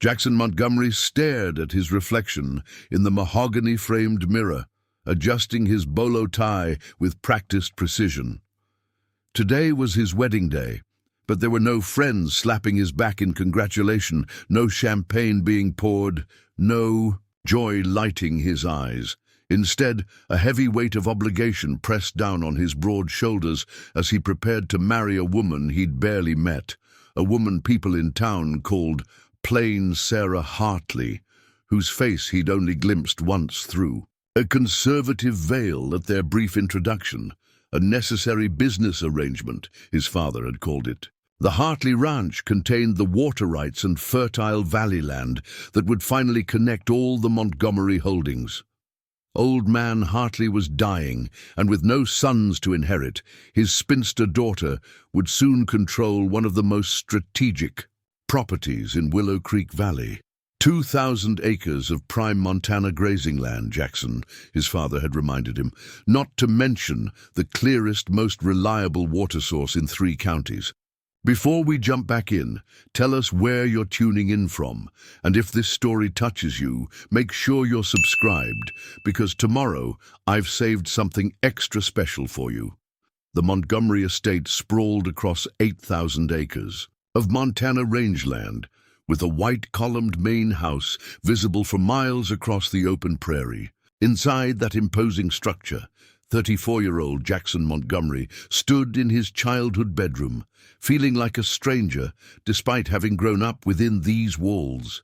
Jackson Montgomery stared at his reflection in the mahogany-framed mirror, adjusting his bolo tie with practiced precision. Today was his wedding day, but there were no friends slapping his back in congratulation, no champagne being poured, no joy lighting his eyes. Instead, a heavy weight of obligation pressed down on his broad shoulders as he prepared to marry a woman he'd barely met, a woman people in town called Plain Sarah Hartley, whose face he'd only glimpsed once through. A conservative veil at their brief introduction, a necessary business arrangement, his father had called it. The Hartley Ranch contained the water rights and fertile valley land that would finally connect all the Montgomery holdings. Old man Hartley was dying, and with no sons to inherit, his spinster daughter would soon control one of the most strategic properties in Willow Creek Valley. 2,000 acres of prime Montana grazing land, Jackson, his father had reminded him, not to mention the clearest, most reliable water source in 3 counties. Before we jump back in, tell us where you're tuning in from, and if this story touches you, make sure you're subscribed, because tomorrow I've saved something extra special for you. The Montgomery estate sprawled across 8,000 acres of Montana rangeland, with a white columned main house visible for miles across the open prairie. Inside that imposing structure, 34-year-old Jackson Montgomery stood in his childhood bedroom, feeling like a stranger despite having grown up within these walls.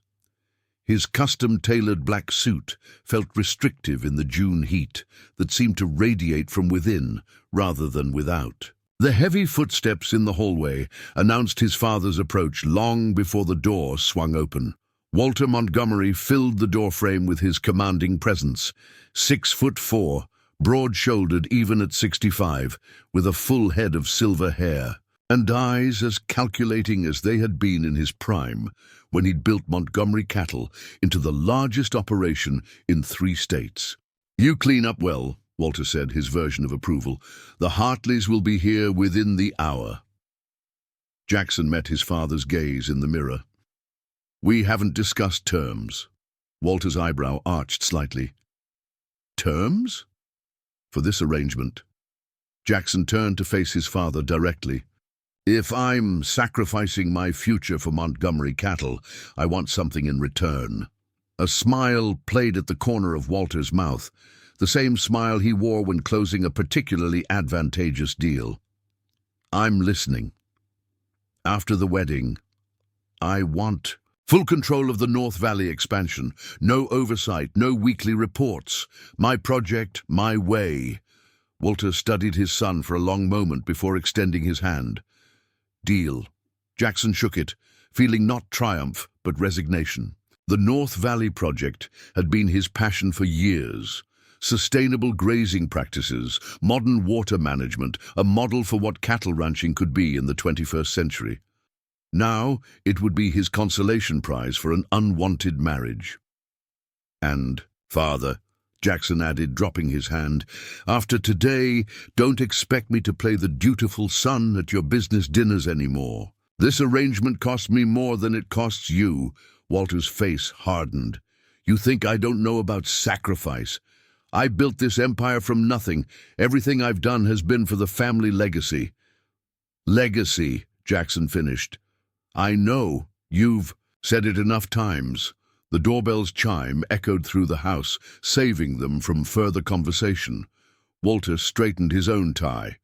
His custom-tailored black suit felt restrictive in the June heat that seemed to radiate from within rather than without. The heavy footsteps in the hallway announced his father's approach long before the door swung open. Walter Montgomery filled the doorframe with his commanding presence, 6'4", broad-shouldered even at 65, with a full head of silver hair, and eyes as calculating as they had been in his prime when he'd built Montgomery Cattle into the largest operation in 3 states. "You clean up well," Walter said, his version of approval. "The Hartleys will be here within the hour." Jackson met his father's gaze in the mirror. "We haven't discussed terms." Walter's eyebrow arched slightly. "Terms?" For this arrangement. Jackson turned to face his father directly. "If I'm sacrificing my future for Montgomery Cattle, I want something in return." A smile played at the corner of Walter's mouth, the same smile he wore when closing a particularly advantageous deal. "I'm listening. After the wedding, I want full control of the North Valley expansion. No oversight, no weekly reports. My project, my way." Walter studied his son for a long moment before extending his hand. "Deal." Jackson shook it, feeling not triumph but resignation. The North Valley project had been his passion for years. Sustainable grazing practices, modern water management, a model for what cattle ranching could be in the 21st century. Now it would be his consolation prize for an unwanted marriage. "And, Father," Jackson added, dropping his hand, "after today, don't expect me to play the dutiful son at your business dinners anymore. This arrangement costs me more than it costs you." Walter's face hardened. "You think I don't know about sacrifice? I built this empire from nothing. Everything I've done has been for the family legacy." "Legacy," Jackson finished. "I know. You've said it enough times." The doorbell's chime echoed through the house, saving them from further conversation. Walter straightened his own tie.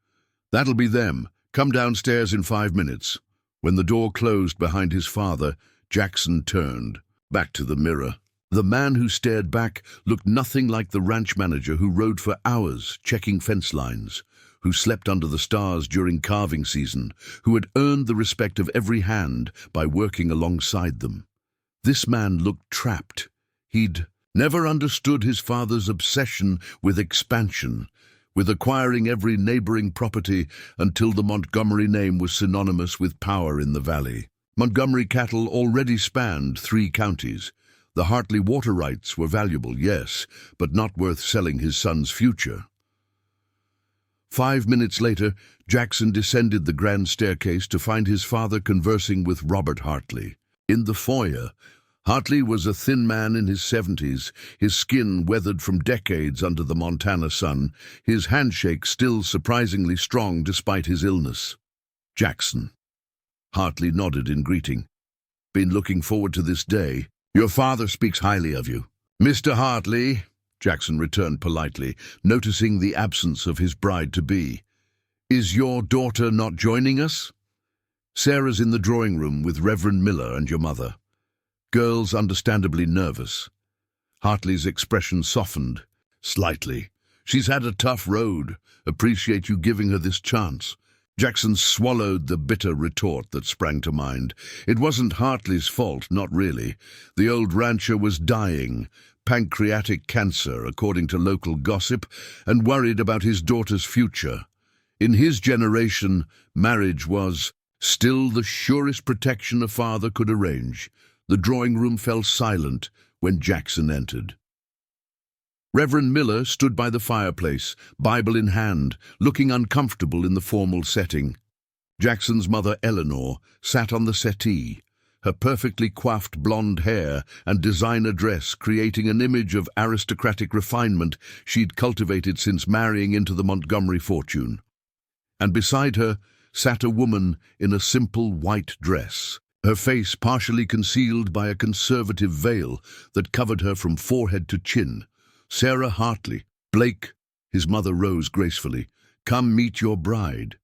"That'll be them. Come downstairs in 5 minutes." When the door closed behind his father, Jackson turned back to the mirror. The man who stared back looked nothing like the ranch manager who rode for hours checking fence lines, who slept under the stars during calving season, who had earned the respect of every hand by working alongside them. This man looked trapped. He'd never understood his father's obsession with expansion, with acquiring every neighboring property until the Montgomery name was synonymous with power in the valley. Montgomery Cattle already spanned 3 counties. The Hartley water rights were valuable, yes, but not worth selling his son's future. 5 minutes later, Jackson descended the grand staircase to find his father conversing with Robert Hartley. In the foyer, Hartley was a thin man in his 70s, his skin weathered from decades under the Montana sun, his handshake still surprisingly strong despite his illness. "Jackson." Hartley nodded in greeting. "Been looking forward to this day. Your father speaks highly of you." "Mr. Hartley," Jackson returned politely, noticing the absence of his bride-to-be. "Is your daughter not joining us?" "Sarah's in the drawing room with Reverend Miller and your mother." "Girl's understandably nervous." Hartley's expression softened slightly. "She's had a tough road. Appreciate you giving her this chance." Jackson swallowed the bitter retort that sprang to mind. It wasn't Hartley's fault, not really. The old rancher was dying, pancreatic cancer, according to local gossip, and worried about his daughter's future. In his generation, marriage was still the surest protection a father could arrange. The drawing room fell silent when Jackson entered. Reverend Miller stood by the fireplace, Bible in hand, looking uncomfortable in the formal setting. Jackson's mother, Eleanor, sat on the settee, her perfectly coiffed blonde hair and designer dress creating an image of aristocratic refinement she'd cultivated since marrying into the Montgomery fortune. And beside her sat a woman in a simple white dress, her face partially concealed by a conservative veil that covered her from forehead to chin. "Sarah Hartley." "Blake," his mother rose gracefully. "Come meet your bride."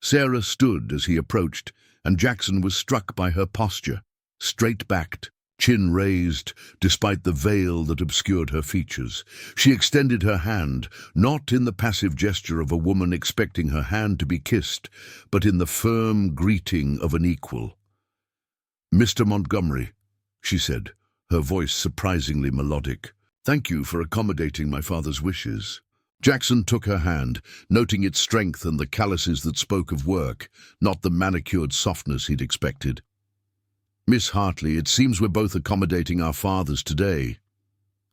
Sarah stood as he approached, and Jackson was struck by her posture, straight-backed, chin raised, despite the veil that obscured her features. She extended her hand, not in the passive gesture of a woman expecting her hand to be kissed, but in the firm greeting of an equal. "Mr. Montgomery," she said, her voice surprisingly melodic. "Thank you for accommodating my father's wishes." Jackson took her hand, noting its strength and the calluses that spoke of work, not the manicured softness he'd expected. "Miss Hartley, it seems we're both accommodating our fathers today."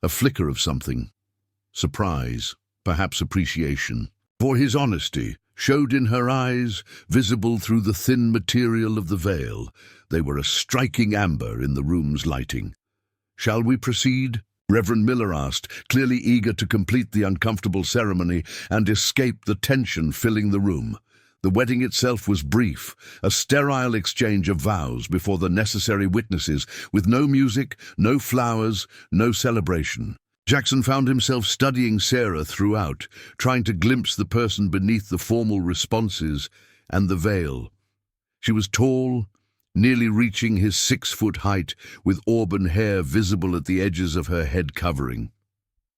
A flicker of something. Surprise, perhaps appreciation. For his honesty showed in her eyes, visible through the thin material of the veil. They were a striking amber in the room's lighting. "Shall we proceed?" Reverend Miller asked, clearly eager to complete the uncomfortable ceremony and escape the tension filling the room. The wedding itself was brief, a sterile exchange of vows before the necessary witnesses, with no music, no flowers, no celebration. Jackson found himself studying Sarah throughout, trying to glimpse the person beneath the formal responses and the veil. She was tall, nearly reaching his 6-foot height, with auburn hair visible at the edges of her head covering.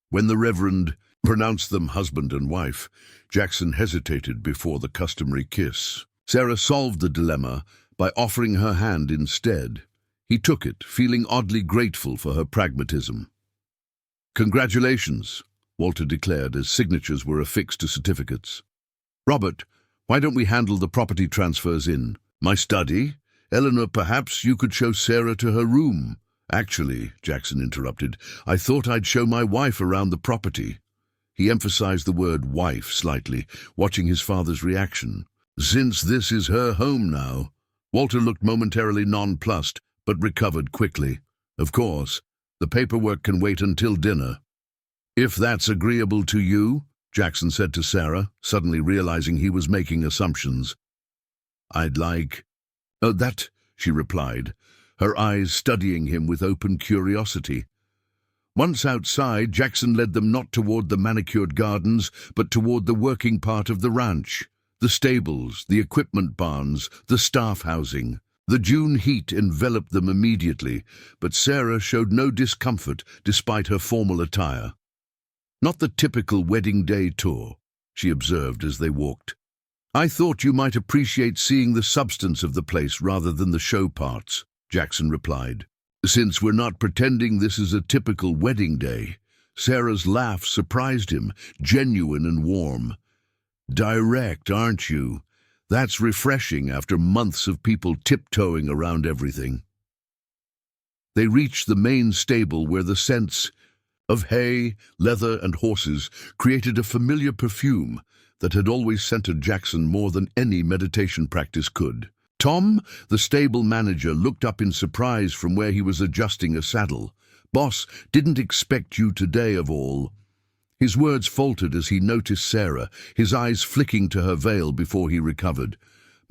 When the Reverend pronounced them husband and wife, Jackson hesitated before the customary kiss. Sarah solved the dilemma by offering her hand instead. He took it, feeling oddly grateful for her pragmatism. "Congratulations," Walter declared as signatures were affixed to certificates. "Robert, why don't we handle the property transfers in my study? Eleanor, perhaps you could show Sarah to her room." "Actually," Jackson interrupted, "I thought I'd show my wife around the property." He emphasized the word wife slightly, watching his father's reaction. "Since this is her home now." Walter looked momentarily nonplussed, but recovered quickly. "Of course, the paperwork can wait until dinner." "If that's agreeable to you," Jackson said to Sarah, suddenly realizing he was making assumptions. "I'd like—" "Oh, that," she replied, her eyes studying him with open curiosity. Once outside, Jackson led them not toward the manicured gardens, but toward the working part of the ranch. The stables, the equipment barns, the staff housing. The June heat enveloped them immediately, but Sarah showed no discomfort despite her formal attire. "Not the typical wedding day tour," she observed as they walked. "I thought you might appreciate seeing the substance of the place rather than the show parts," Jackson replied. "Since we're not pretending this is a typical wedding day." Sarah's laugh surprised him, genuine and warm. "Direct, aren't you? That's refreshing after months of people tiptoeing around everything." They reached the main stable where the scents of hay, leather, and horses created a familiar perfume that had always centered Jackson more than any meditation practice could. Tom, the stable manager, looked up in surprise from where he was adjusting a saddle. "Boss, didn't expect you today of all." His words faltered as he noticed Sarah, his eyes flicking to her veil before he recovered.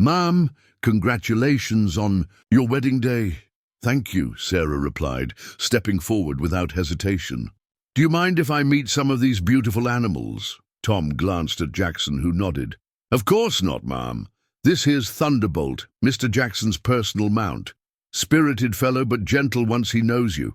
"Ma'am, congratulations on your wedding day." "Thank you," Sarah replied, stepping forward without hesitation. "Do you mind if I meet some of these beautiful animals?" Tom glanced at Jackson, who nodded. "Of course not, ma'am. This here's Thunderbolt, Mr. Jackson's personal mount. Spirited fellow, but gentle once he knows you."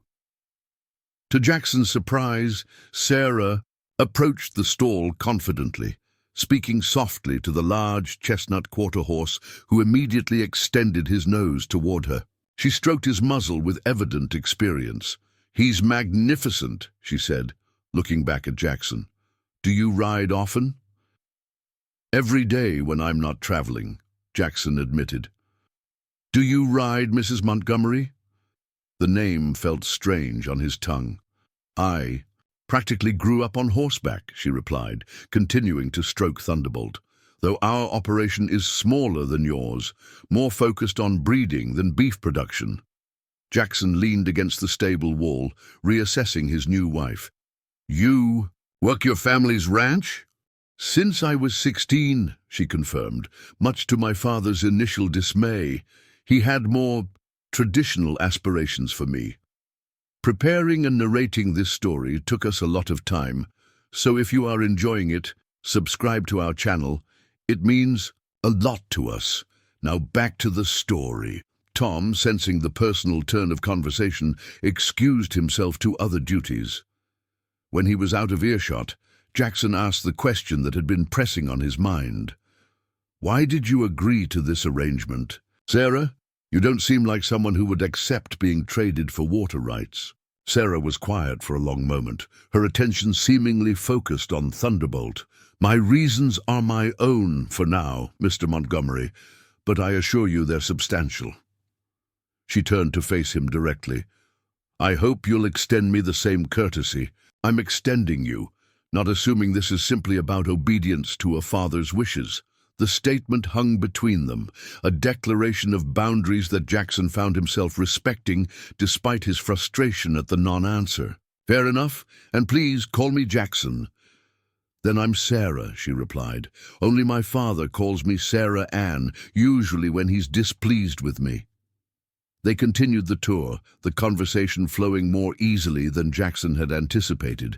To Jackson's surprise, Sarah approached the stall confidently, speaking softly to the large chestnut quarter horse, who immediately extended his nose toward her. She stroked his muzzle with evident experience. "He's magnificent," she said, looking back at Jackson. "Do you ride often?" "Every day when I'm not traveling," Jackson admitted. "Do you ride, Mrs. Montgomery?" The name felt strange on his tongue. "I practically grew up on horseback," she replied, continuing to stroke Thunderbolt, "though our operation is smaller than yours, more focused on breeding than beef production." Jackson leaned against the stable wall, reassessing his new wife. "You work your family's ranch?" "Since I was 16, she confirmed, much to my father's initial dismay. He had more traditional aspirations for me. Preparing and narrating this story took us a lot of time, so if you are enjoying it, subscribe to our channel. It means a lot to us. Now back to the story." Tom, sensing the personal turn of conversation, excused himself to other duties. When he was out of earshot, Jackson asked the question that had been pressing on his mind. "Why did you agree to this arrangement? Sarah, you don't seem like someone who would accept being traded for water rights." Sarah was quiet for a long moment, her attention seemingly focused on Thunderbolt. "My reasons are my own for now, Mr. Montgomery, but I assure you they're substantial." She turned to face him directly. "I hope you'll extend me the same courtesy. I'm extending you, not assuming this is simply about obedience to a father's wishes." The statement hung between them, a declaration of boundaries that Jackson found himself respecting despite his frustration at the non-answer. "Fair enough, and please call me Jackson." "Then I'm Sarah," she replied. "Only my father calls me Sarah Ann, usually when he's displeased with me." They continued the tour, the conversation flowing more easily than Jackson had anticipated.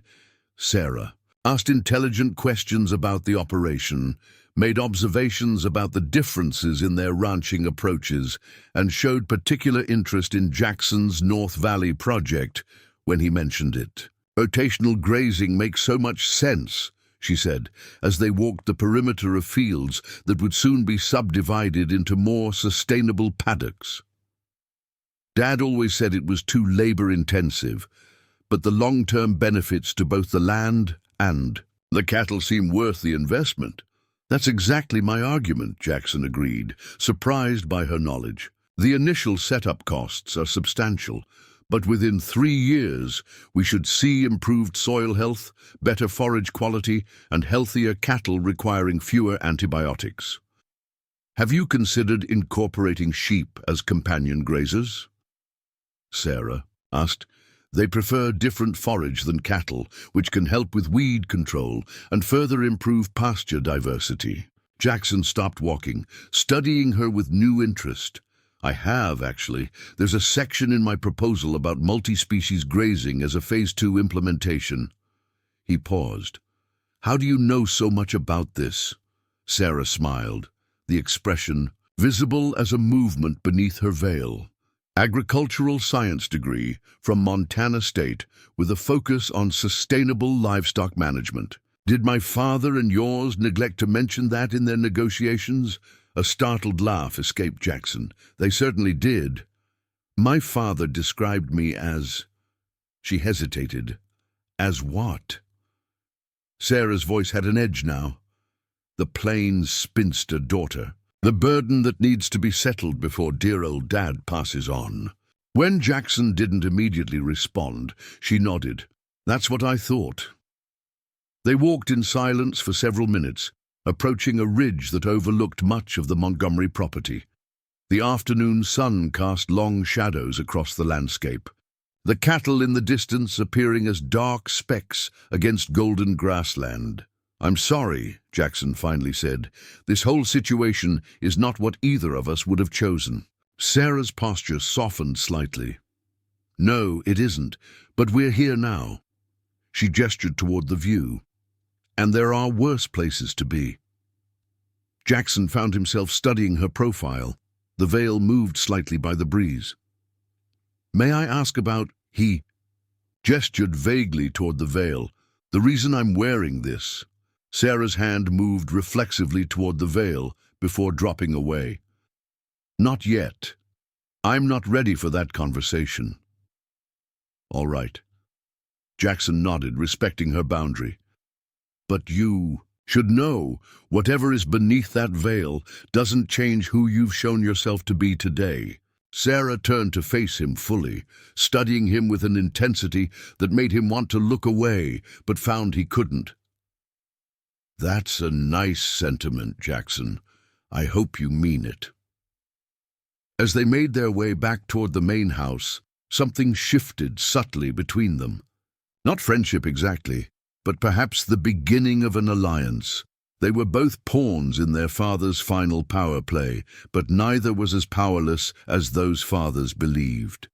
Sarah asked intelligent questions about the operation, made observations about the differences in their ranching approaches, and showed particular interest in Jackson's North Valley project when he mentioned it. "Rotational grazing makes so much sense," she said, as they walked the perimeter of fields that would soon be subdivided into more sustainable paddocks. "Dad always said it was too labor-intensive, but the long-term benefits to both the land and the cattle seem worth the investment." "That's exactly my argument," Jackson agreed, surprised by her knowledge. "The initial setup costs are substantial, but within 3 years we should see improved soil health, better forage quality, and healthier cattle requiring fewer antibiotics." "Have you considered incorporating sheep as companion grazers?" Sarah asked. "They prefer different forage than cattle, which can help with weed control and further improve pasture diversity." Jackson stopped walking, studying her with new interest. "I have, actually. There's a section in my proposal about multi-species grazing as a Phase 2 implementation." He paused. "How do you know so much about this?" Sarah smiled, the expression visible as a movement beneath her veil. "Agricultural science degree from Montana State with a focus on sustainable livestock management. Did my father and yours neglect to mention that in their negotiations?" A startled laugh escaped Jackson. "They certainly did. My father described me as—" She hesitated. "As what?" Sarah's voice had an edge now. "The plain spinster daughter. The burden that needs to be settled before dear old Dad passes on." When Jackson didn't immediately respond, she nodded. "That's what I thought." They walked in silence for several minutes, approaching a ridge that overlooked much of the Montgomery property. The afternoon sun cast long shadows across the landscape, the cattle in the distance appearing as dark specks against golden grassland. "I'm sorry," Jackson finally said. "This whole situation is not what either of us would have chosen." Sarah's posture softened slightly. "No, it isn't, but we're here now." She gestured toward the view. "And there are worse places to be." Jackson found himself studying her profile. The veil moved slightly by the breeze. "May I ask about—" He gestured vaguely toward the veil. "The reason I'm wearing this." Sarah's hand moved reflexively toward the veil before dropping away. "Not yet. I'm not ready for that conversation." "All right." Jackson nodded, respecting her boundary. "But you should know, whatever is beneath that veil doesn't change who you've shown yourself to be today." Sarah turned to face him fully, studying him with an intensity that made him want to look away, but found he couldn't. "That's a nice sentiment, Jackson. I hope you mean it." As they made their way back toward the main house, something shifted subtly between them. Not friendship exactly, but perhaps the beginning of an alliance. They were both pawns in their father's final power play, but neither was as powerless as those fathers believed.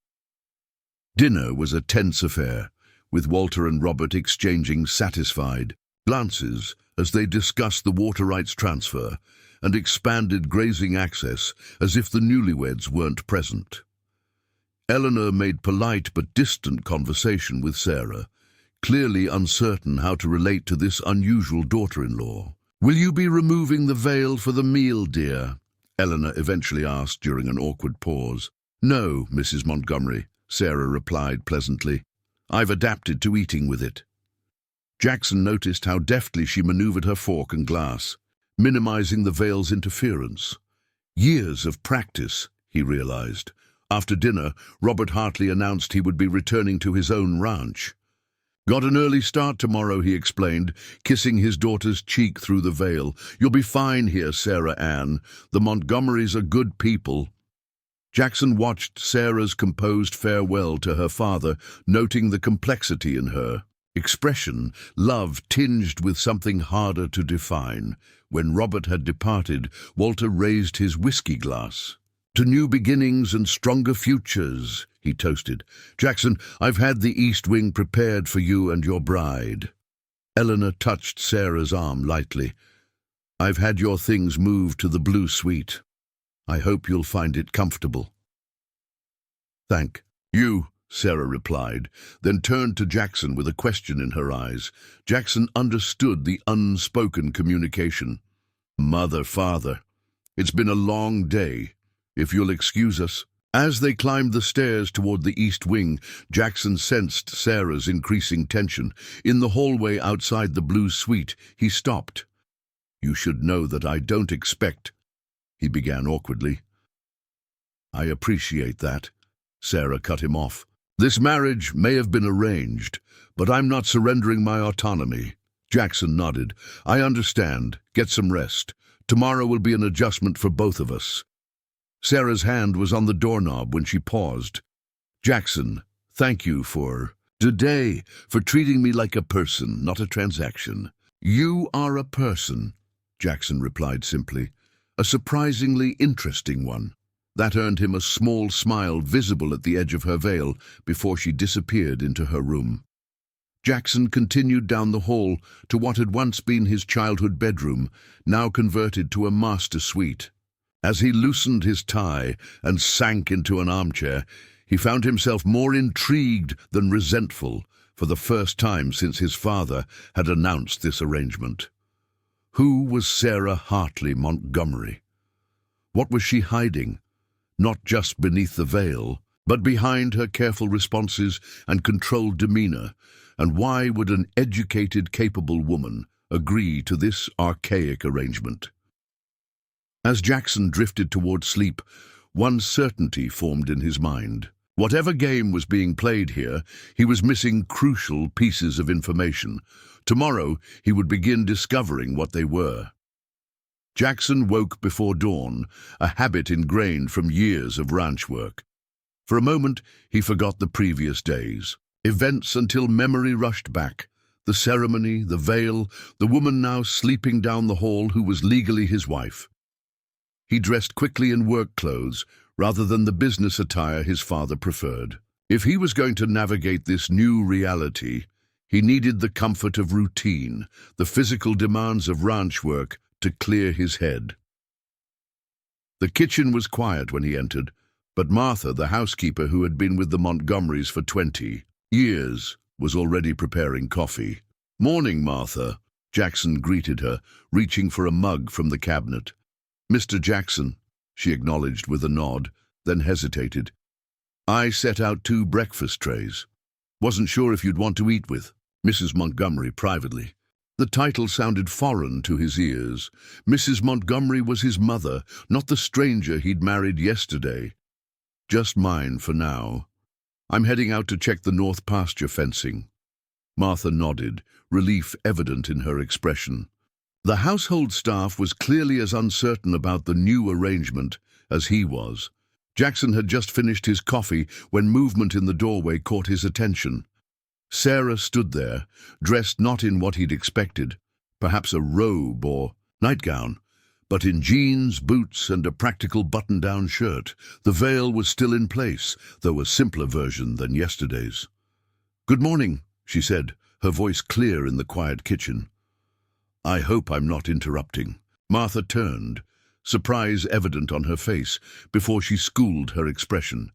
Dinner was a tense affair, with Walter and Robert exchanging satisfied glances as they discussed the water rights transfer and expanded grazing access as if the newlyweds weren't present. Eleanor made polite but distant conversation with Sarah, clearly uncertain how to relate to this unusual daughter-in-law. "Will you be removing the veil for the meal, dear?" Eleanor eventually asked during an awkward pause. "No, Mrs. Montgomery," Sarah replied pleasantly. "I've adapted to eating with it." Jackson noticed how deftly she maneuvered her fork and glass, minimizing the veil's interference. Years of practice, he realized. After dinner, Robert Hartley announced he would be returning to his own ranch. "Got an early start tomorrow," he explained, kissing his daughter's cheek through the veil. "You'll be fine here, Sarah Ann. The Montgomerys are good people." Jackson watched Sarah's composed farewell to her father, noting the complexity in her expression, love tinged with something harder to define. When Robert had departed, Walter raised his whiskey glass. "To new beginnings and stronger futures," he toasted. "Jackson, I've had the East Wing prepared for you and your bride." Eleanor touched Sarah's arm lightly. "I've had your things moved to the blue suite. I hope you'll find it comfortable." "Thank you," Sarah replied, then turned to Jackson with a question in her eyes. Jackson understood the unspoken communication. "Mother, father, it's been a long day. If you'll excuse us." As they climbed the stairs toward the East Wing, Jackson sensed Sarah's increasing tension. In the hallway outside the blue suite, he stopped. "You should know that I don't expect—" he began awkwardly. "I appreciate that," Sarah cut him off. "This marriage may have been arranged, but I'm not surrendering my autonomy." Jackson nodded. "I understand. Get some rest. Tomorrow will be an adjustment for both of us." Sarah's hand was on the doorknob when she paused. "Jackson, thank you for today, for treating me like a person, not a transaction." "You are a person," Jackson replied simply. "A surprisingly interesting one." That earned him a small smile visible at the edge of her veil before she disappeared into her room. Jackson continued down the hall to what had once been his childhood bedroom, now converted to a master suite. As he loosened his tie and sank into an armchair, he found himself more intrigued than resentful for the first time since his father had announced this arrangement. Who was Sarah Hartley Montgomery? What was she hiding? Not just beneath the veil, but behind her careful responses and controlled demeanor. And why would an educated, capable woman agree to this archaic arrangement? As Jackson drifted toward sleep, one certainty formed in his mind. Whatever game was being played here, he was missing crucial pieces of information. Tomorrow, he would begin discovering what they were. Jackson woke before dawn, a habit ingrained from years of ranch work. For a moment, he forgot the previous days. Events until memory rushed back. The ceremony, the veil, the woman now sleeping down the hall who was legally his wife. He dressed quickly in work clothes, rather than the business attire his father preferred. If he was going to navigate this new reality, he needed the comfort of routine, the physical demands of ranch work to clear his head. The kitchen was quiet when he entered, but Martha, the housekeeper who had been with the Montgomerys for 20 years, was already preparing coffee. "Morning, Martha," Jackson greeted her, reaching for a mug from the cabinet. "Mr. Jackson," she acknowledged with a nod, then hesitated. "I set out 2 breakfast trays. Wasn't sure if you'd want to eat with Mrs. Montgomery privately." The title sounded foreign to his ears. Mrs. Montgomery was his mother, not the stranger he'd married yesterday. "Just mine for now. I'm heading out to check the north pasture fencing." Martha nodded, relief evident in her expression. The household staff was clearly as uncertain about the new arrangement as he was. Jackson had just finished his coffee when movement in the doorway caught his attention. Sarah stood there, dressed not in what he'd expected, perhaps a robe or nightgown, but in jeans, boots, and a practical button-down shirt. The veil was still in place, though a simpler version than yesterday's. "Good morning," she said, her voice clear in the quiet kitchen. "I hope I'm not interrupting." Martha turned, surprise evident on her face, before she schooled her expression.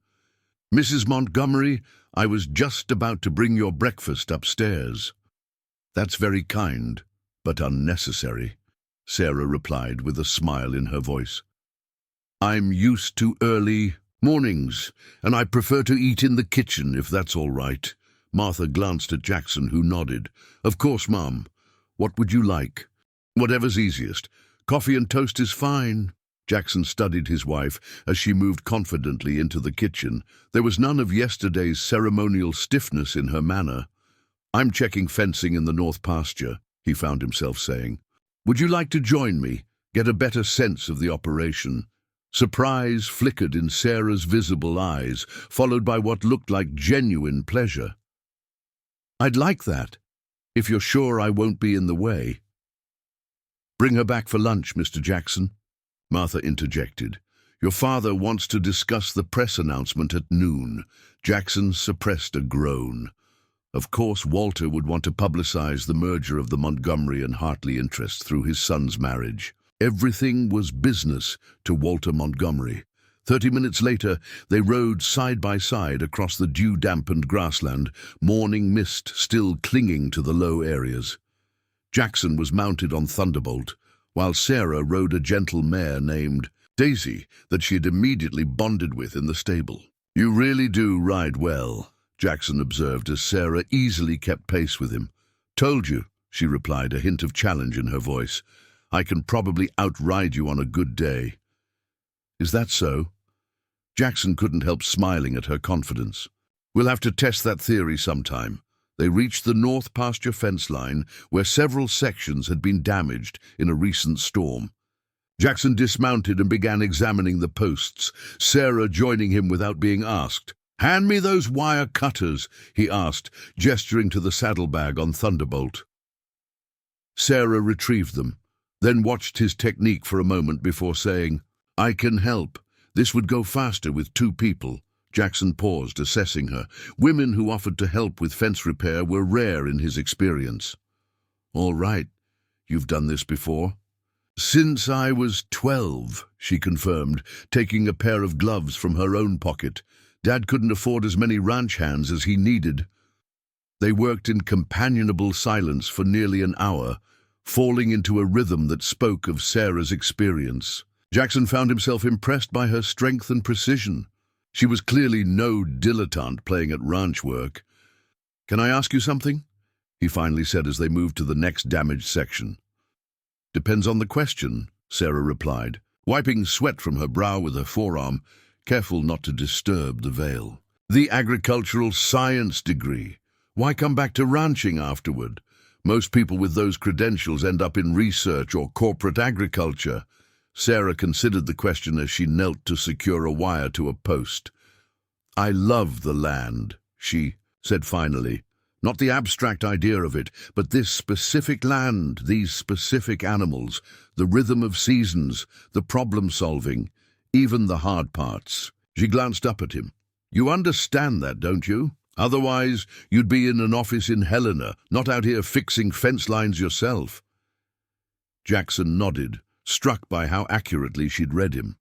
"Mrs. Montgomery, I was just about to bring your breakfast upstairs." "That's very kind, but unnecessary," Sarah replied with a smile in her voice. "I'm used to early mornings, and I prefer to eat in the kitchen, if that's all right." Martha glanced at Jackson, who nodded. "Of course, Mom. What would you like?" "Whatever's easiest. Coffee and toast is fine." Jackson studied his wife as she moved confidently into the kitchen. There was none of yesterday's ceremonial stiffness in her manner. "I'm checking fencing in the north pasture," he found himself saying. "Would you like to join me, get a better sense of the operation?" Surprise flickered in Sarah's visible eyes, followed by what looked like genuine pleasure. "I'd like that, if you're sure I won't be in the way." "Bring her back for lunch, Mr. Jackson," Martha interjected. "Your father wants to discuss the press announcement at noon." Jackson suppressed a groan. Of course, Walter would want to publicize the merger of the Montgomery and Hartley interests through his son's marriage. Everything was business to Walter Montgomery. 30 minutes later, they rode side by side across the dew-dampened grassland, morning mist still clinging to the low areas. Jackson was mounted on Thunderbolt, while Sarah rode a gentle mare named Daisy that she had immediately bonded with in the stable. "You really do ride well," Jackson observed as Sarah easily kept pace with him. "Told you," she replied, a hint of challenge in her voice. "I can probably outride you on a good day." "Is that so?" Jackson couldn't help smiling at her confidence. "We'll have to test that theory sometime." They reached the north pasture fence line, where several sections had been damaged in a recent storm. Jackson dismounted and began examining the posts, Sarah joining him without being asked. "Hand me those wire cutters," he asked, gesturing to the saddlebag on Thunderbolt. Sarah retrieved them, then watched his technique for a moment before saying, "I can help. This would go faster with 2 people." Jackson paused, assessing her. Women who offered to help with fence repair were rare in his experience. "All right. You've done this before?" "Since I was 12, she confirmed, taking a pair of gloves from her own pocket. Dad couldn't afford as many ranch hands as he needed. They worked in companionable silence for nearly an hour, falling into a rhythm that spoke of Sarah's experience. Jackson found himself impressed by her strength and precision. She was clearly no dilettante playing at ranch work. "Can I ask you something?" he finally said as they moved to the next damaged section. "Depends on the question," Sarah replied, wiping sweat from her brow with her forearm, careful not to disturb the veil. "The agricultural science degree. Why come back to ranching afterward?" Most people with those credentials end up in research or corporate agriculture. Sarah considered the question as she knelt to secure a wire to a post. I love the land, she said finally. Not the abstract idea of it, but this specific land, these specific animals, the rhythm of seasons, the problem-solving, even the hard parts. She glanced up at him. You understand that, don't you? Otherwise, you'd be in an office in Helena, not out here fixing fence lines yourself. Jackson nodded, struck by how accurately she'd read him.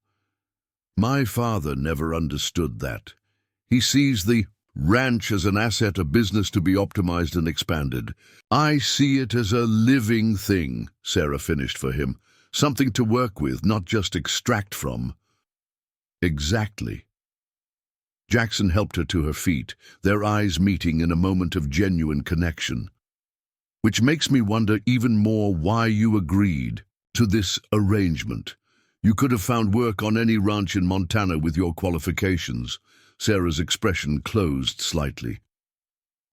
My father never understood that. He sees the ranch as an asset, a business to be optimized and expanded. I see it as a living thing, Sarah finished for him. Something to work with, not just extract from. Exactly. Jackson helped her to her feet, their eyes meeting in a moment of genuine connection. Which makes me wonder even more why you agreed to this arrangement. You could have found work on any ranch in Montana with your qualifications. Sarah's expression closed slightly.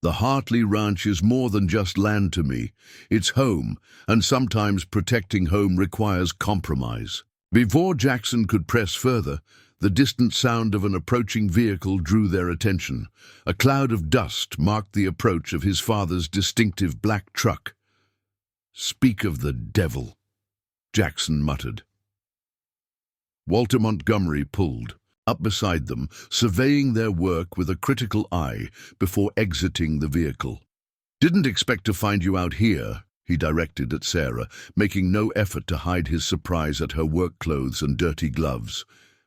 The Hartley Ranch is more than just land to me. It's home, and sometimes protecting home requires compromise. Before Jackson could press further, the distant sound of an approaching vehicle drew their attention. A cloud of dust marked the approach of his father's distinctive black truck. Speak of the devil, Jackson muttered. Walter Montgomery pulled up beside them, surveying their work with a critical eye before exiting the vehicle. Didn't expect to find you out here, he directed at Sarah, making no effort to hide his surprise at her work clothes and dirty gloves.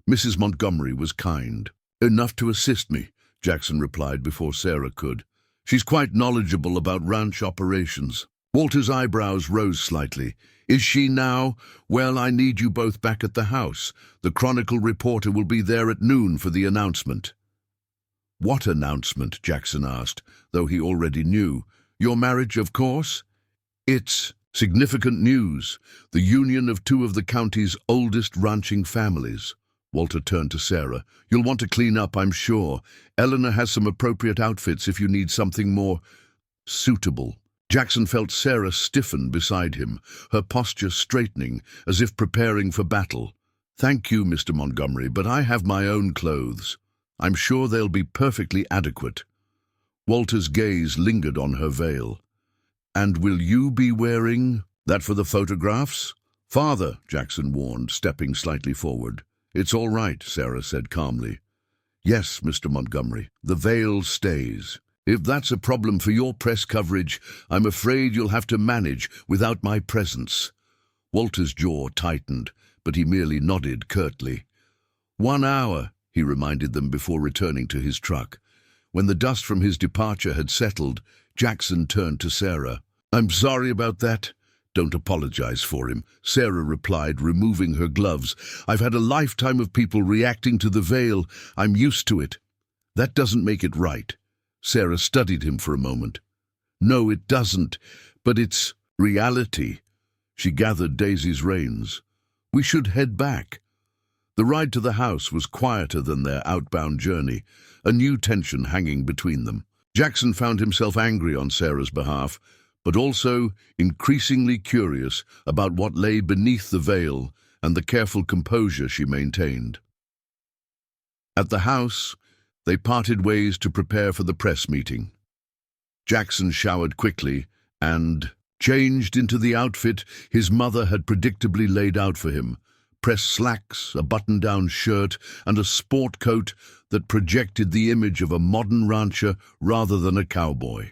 Mrs. Montgomery was kind. Enough to assist me, Jackson replied before Sarah could. She's quite knowledgeable about ranch operations. Walter's eyebrows rose slightly. Is she now? Well, I need you both back at the house. The Chronicle reporter will be there at noon for the announcement. What announcement? Jackson asked, though he already knew. Your marriage, of course? It's significant news. The union of two of the county's oldest ranching families. Walter turned to Sarah. You'll want to clean up, I'm sure. Eleanor has some appropriate outfits if you need something more suitable. Jackson felt Sarah stiffen beside him, her posture straightening, as if preparing for battle. Thank you, Mr. Montgomery, but I have my own clothes. I'm sure they'll be perfectly adequate. Walter's gaze lingered on her veil. And will you be wearing that for the photographs? Father, Jackson warned, stepping slightly forward. It's all right, Sarah said calmly. Yes, Mr. Montgomery, the veil stays. If that's a problem for your press coverage, I'm afraid you'll have to manage without my presence. Walter's jaw tightened, but he merely nodded curtly. 1 hour, he reminded them before returning to his truck. When the dust from his departure had settled, Jackson turned to Sarah. I'm sorry about that. Don't apologize for him, Sarah replied, removing her gloves. I've had a lifetime of people reacting to the veil. I'm used to it. That doesn't make it right. Sarah studied him for a moment. No, it doesn't, but it's reality. She gathered Daisy's reins. We should head back. The ride to the house was quieter than their outbound journey, a new tension hanging between them. Jackson found himself angry on Sarah's behalf, but also increasingly curious about what lay beneath the veil and the careful composure she maintained. At the house, they parted ways to prepare for the press meeting. Jackson showered quickly and changed into the outfit his mother had predictably laid out for him, pressed slacks, a button-down shirt, and a sport coat that projected the image of a modern rancher rather than a cowboy.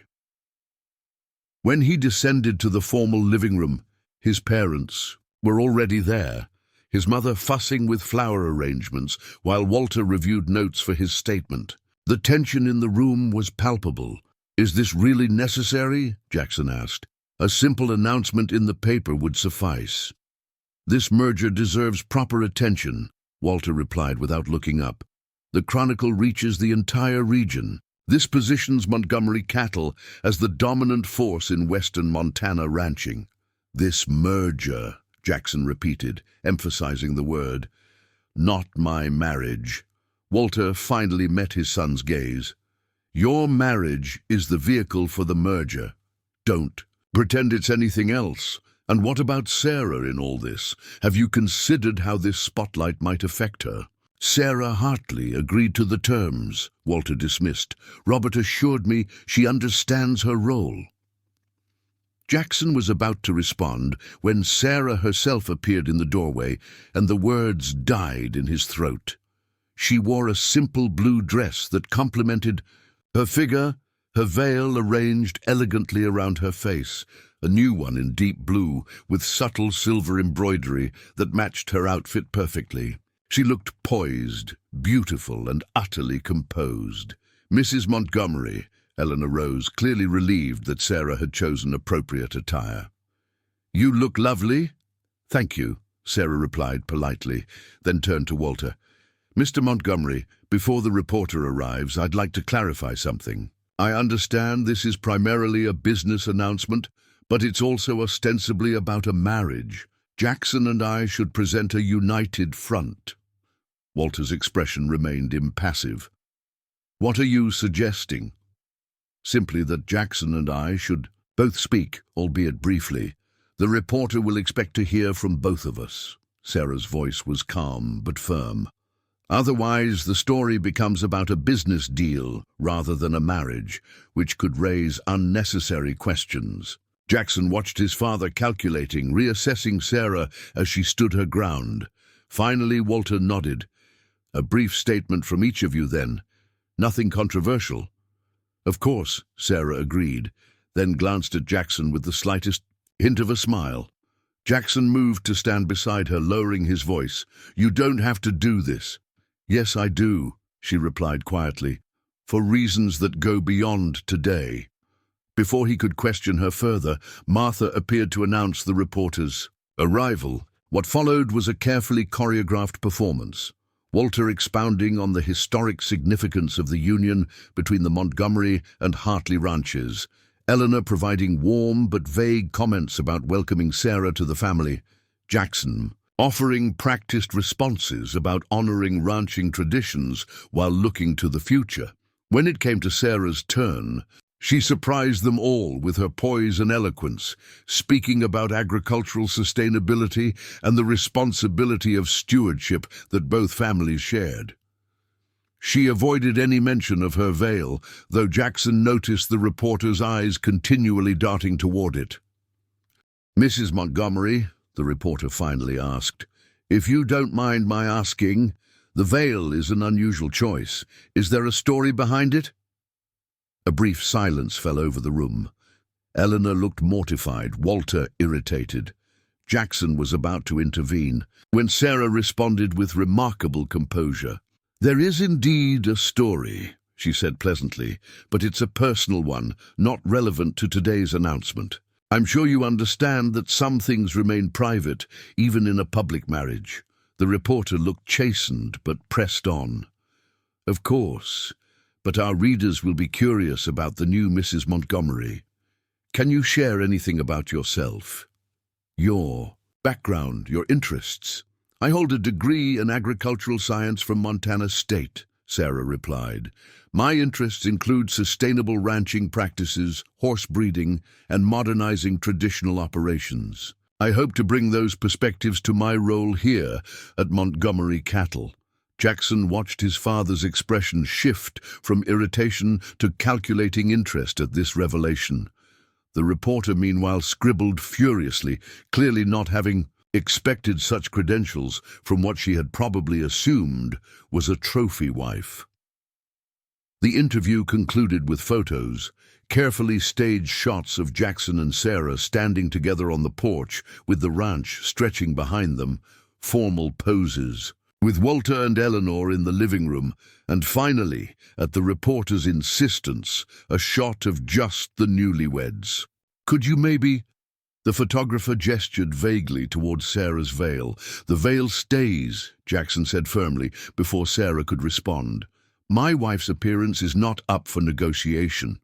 When he descended to the formal living room, his parents were already there, his mother fussing with flower arrangements while Walter reviewed notes for his statement. The tension in the room was palpable. Is this really necessary? Jackson asked. A simple announcement in the paper would suffice. This merger deserves proper attention, Walter replied without looking up. The Chronicle reaches the entire region. This positions Montgomery cattle as the dominant force in western Montana ranching. This merger, Jackson repeated, emphasizing the word. Not my marriage. Walter finally met his son's gaze. Your marriage is the vehicle for the merger. Don't Pretend it's anything else. And what about Sarah in all this? Have you considered how this spotlight might affect her? Sarah Hartley agreed to the terms, Walter dismissed. Robert assured me she understands her role. Jackson was about to respond when Sarah herself appeared in the doorway, and the words died in his throat. She wore a simple blue dress that complemented her figure, her veil arranged elegantly around her face, a new one in deep blue with subtle silver embroidery that matched her outfit perfectly. She looked poised, beautiful, and utterly composed. Mrs. Montgomery, Eleanor rose, clearly relieved that Sarah had chosen appropriate attire. "You look lovely." "Thank you," Sarah replied politely, then turned to Walter. "Mr. Montgomery, before the reporter arrives, I'd like to clarify something. I understand this is primarily a business announcement, but it's also ostensibly about a marriage. Jackson and I should present a united front." Walter's expression remained impassive. "What are you suggesting?" "Simply that Jackson and I should both speak, albeit briefly. The reporter will expect to hear from both of us." Sarah's voice was calm but firm. "Otherwise, the story becomes about a business deal rather than a marriage, which could raise unnecessary questions." Jackson watched his father calculating, reassessing Sarah as she stood her ground. Finally, Walter nodded. "A brief statement from each of you, then. Nothing controversial." "Of course," Sarah agreed, then glanced at Jackson with the slightest hint of a smile. Jackson moved to stand beside her, lowering his voice. "You don't have to do this." "Yes, I do," she replied quietly, "for reasons that go beyond today." Before he could question her further, Martha appeared to announce the reporter's arrival. What followed was a carefully choreographed performance. Walter expounding on the historic significance of the union between the Montgomery and Hartley ranches, Eleanor providing warm but vague comments about welcoming Sarah to the family, Jackson offering practiced responses about honoring ranching traditions while looking to the future. When it came to Sarah's turn, she surprised them all with her poise and eloquence, speaking about agricultural sustainability and the responsibility of stewardship that both families shared. She avoided any mention of her veil, though Jackson noticed the reporter's eyes continually darting toward it. "Mrs. Montgomery," the reporter finally asked, "if you don't mind my asking, the veil is an unusual choice. Is there a story behind it?" A brief silence fell over the room. Eleanor looked mortified, Walter irritated. Jackson was about to intervene, when Sarah responded with remarkable composure. "There is indeed a story," she said pleasantly, "but it's a personal one, not relevant to today's announcement. I'm sure you understand that some things remain private, even in a public marriage." The reporter looked chastened but pressed on. "Of course, but our readers will be curious about the new Mrs. Montgomery. Can you share anything about yourself? Your background, your interests?" "I hold a degree in agricultural science from Montana State," Sarah replied. "My interests include sustainable ranching practices, horse breeding, and modernizing traditional operations. I hope to bring those perspectives to my role here at Montgomery Cattle." Jackson watched his father's expression shift from irritation to calculating interest at this revelation. The reporter, meanwhile, scribbled furiously, clearly not having expected such credentials from what she had probably assumed was a trophy wife. The interview concluded with photos, carefully staged shots of Jackson and Sarah standing together on the porch with the ranch stretching behind them, formal poses, with Walter and Eleanor in the living room, and finally, at the reporter's insistence, a shot of just the newlyweds. "Could you maybe—" The photographer gestured vaguely towards Sarah's veil. "The veil stays," Jackson said firmly, before Sarah could respond. "My wife's appearance is not up for negotiation."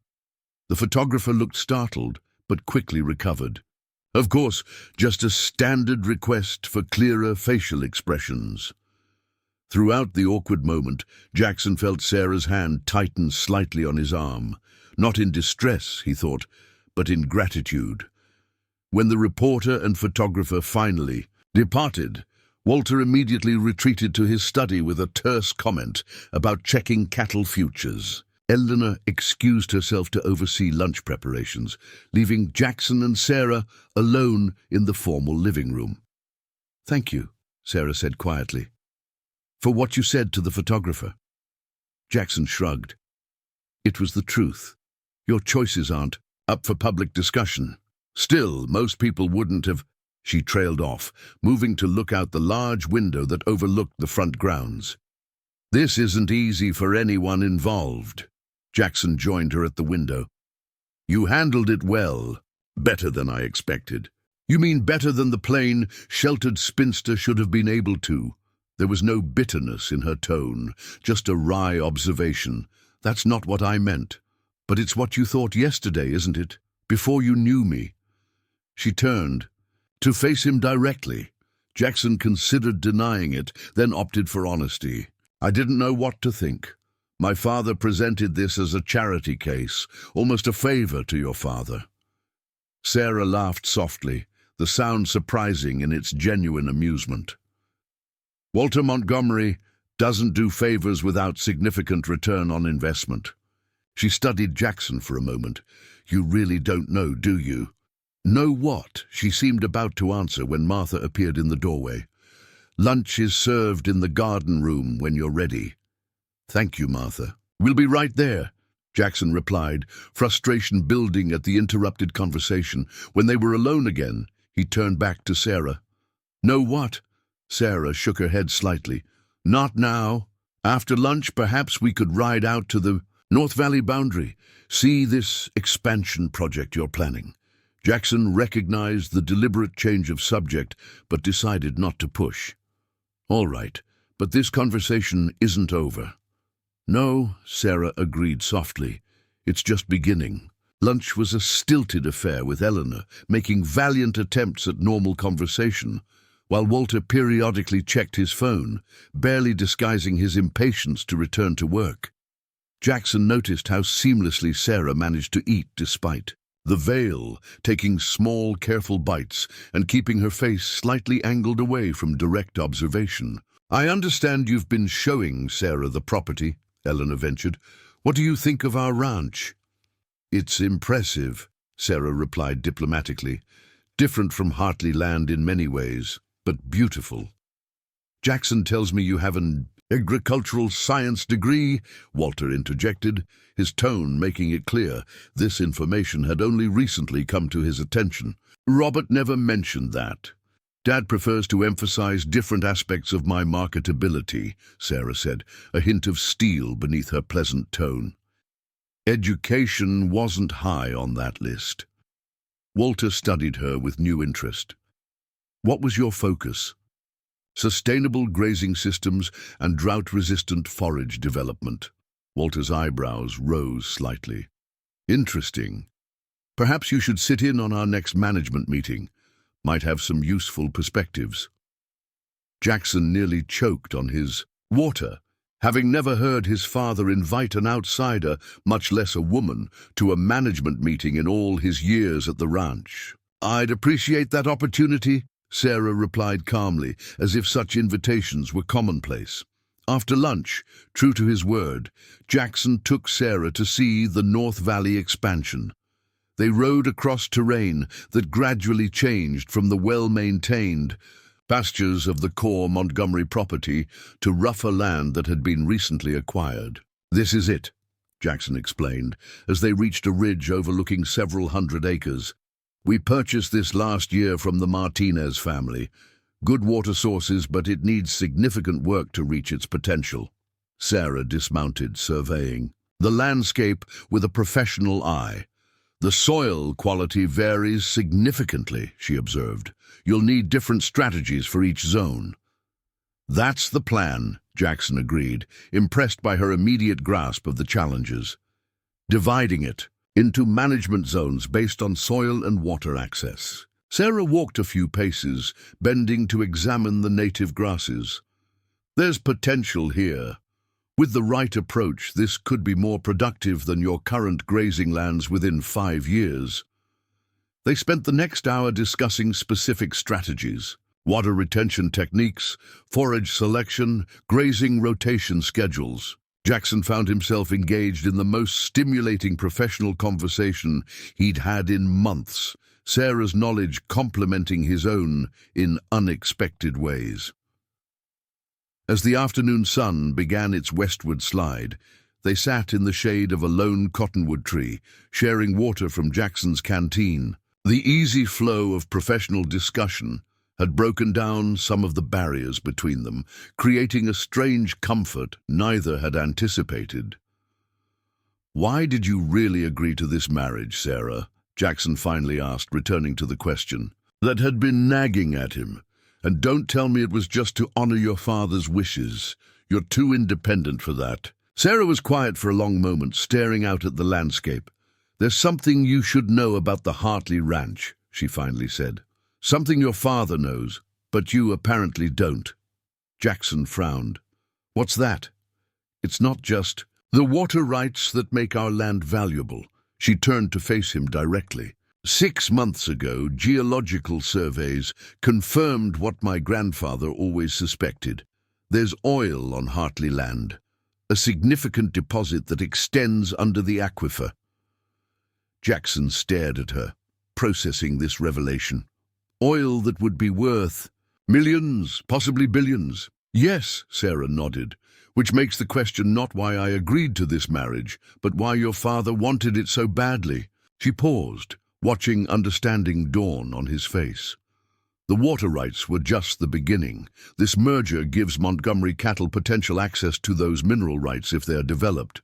The photographer looked startled, but quickly recovered. "Of course, just a standard request for clearer facial expressions." Throughout the awkward moment, Jackson felt Sarah's hand tighten slightly on his arm. Not in distress, he thought, but in gratitude. When the reporter and photographer finally departed, Walter immediately retreated to his study with a terse comment about checking cattle futures. Eleanor excused herself to oversee lunch preparations, leaving Jackson and Sarah alone in the formal living room. "Thank you," Sarah said quietly, "for what you said to the photographer." Jackson shrugged. "It was the truth. Your choices aren't up for public discussion. Still, most people wouldn't have—" She trailed off, moving to look out the large window that overlooked the front grounds. "This isn't easy for anyone involved." Jackson joined her at the window. "You handled it well. Better than I expected." "You mean better than the plain, sheltered spinster should have been able to?" There was no bitterness in her tone, just a wry observation. "That's not what I meant. But it's what you thought yesterday, isn't it? Before you knew me." She turned to face him directly. Jackson considered denying it, then opted for honesty. "I didn't know what to think. My father presented this as a charity case, almost a favor to your father." Sarah laughed softly, the sound surprising in its genuine amusement. "Walter Montgomery doesn't do favors without significant return on investment." She studied Jackson for a moment. "You really don't know, do you?" "Know what?" She seemed about to answer when Martha appeared in the doorway. "Lunch is served in the garden room when you're ready." "Thank you, Martha." "We'll be right there," Jackson replied, frustration building at the interrupted conversation. When they were alone again, he turned back to Sarah. "Know what?" Sarah shook her head slightly. "Not now. After lunch, perhaps we could ride out to the North Valley boundary, see this expansion project you're planning." Jackson recognized the deliberate change of subject, but decided not to push. "All right, but this conversation isn't over." "No," Sarah agreed softly. "It's just beginning." Lunch was a stilted affair with Eleanor, making valiant attempts at normal conversation, while Walter periodically checked his phone, barely disguising his impatience to return to work. Jackson noticed how seamlessly Sarah managed to eat despite the veil, taking small, careful bites and keeping her face slightly angled away from direct observation. "I understand you've been showing Sarah the property," Eleanor ventured. "What do you think of our ranch?" "It's impressive," Sarah replied diplomatically. "Different from Hartley land in many ways, but beautiful." "Jackson tells me you have an agricultural science degree," Walter interjected, his tone making it clear this information had only recently come to his attention. "Robert never mentioned that. Dad prefers to emphasize different aspects of my marketability," Sarah said, a hint of steel beneath her pleasant tone. "Education wasn't high on that list." Walter studied her with new interest. "What was your focus?" "Sustainable grazing systems and drought-resistant forage development." Walter's eyebrows rose slightly. "Interesting. Perhaps you should sit in on our next management meeting. Might have some useful perspectives." Jackson nearly choked on his water, having never heard his father invite an outsider, much less a woman, to a management meeting in all his years at the ranch. "I'd appreciate that opportunity," Sarah replied calmly, as if such invitations were commonplace. After lunch, true to his word, Jackson took Sarah to see the North Valley expansion. They rode across terrain that gradually changed from the well-maintained pastures of the core Montgomery property to rougher land that had been recently acquired. "This is it," Jackson explained, as they reached a ridge overlooking several hundred acres. "We purchased this last year from the Martinez family. Good water sources, but it needs significant work to reach its potential." Sarah dismounted, surveying the landscape with a professional eye. "The soil quality varies significantly," she observed. "You'll need different strategies for each zone." "That's the plan," Jackson agreed, impressed by her immediate grasp of the challenges. "Dividing it into management zones based on soil and water access." Sarah walked a few paces, bending to examine the native grasses. "There's potential here. With the right approach, this could be more productive than your current grazing lands within 5 years." They spent the next hour discussing specific strategies, water retention techniques, forage selection, grazing rotation schedules. Jackson found himself engaged in the most stimulating professional conversation he'd had in months, Sarah's knowledge complementing his own in unexpected ways. As the afternoon sun began its westward slide, they sat in the shade of a lone cottonwood tree, sharing water from Jackson's canteen. The easy flow of professional discussion had broken down some of the barriers between them, creating a strange comfort neither had anticipated. "Why did you really agree to this marriage, Sarah?" Jackson finally asked, returning to the question that had been nagging at him. "And don't tell me it was just to honor your father's wishes. You're too independent for that." Sarah was quiet for a long moment, staring out at the landscape. "There's something you should know about the Hartley Ranch," she finally said. "Something your father knows, but you apparently don't." Jackson frowned. "What's that?" "It's not just the water rights that make our land valuable." She turned to face him directly. 6 months ago, geological surveys confirmed what my grandfather always suspected. There's oil on Hartley land, a significant deposit that extends under the aquifer. Jackson stared at her, processing this revelation. Oil that would be worth millions, possibly billions. "Yes," Sarah nodded, "which makes the question not why I agreed to this marriage, but why your father wanted it so badly." She paused, watching understanding dawn on his face. The water rights were just the beginning. This merger gives Montgomery Cattle potential access to those mineral rights if they're developed.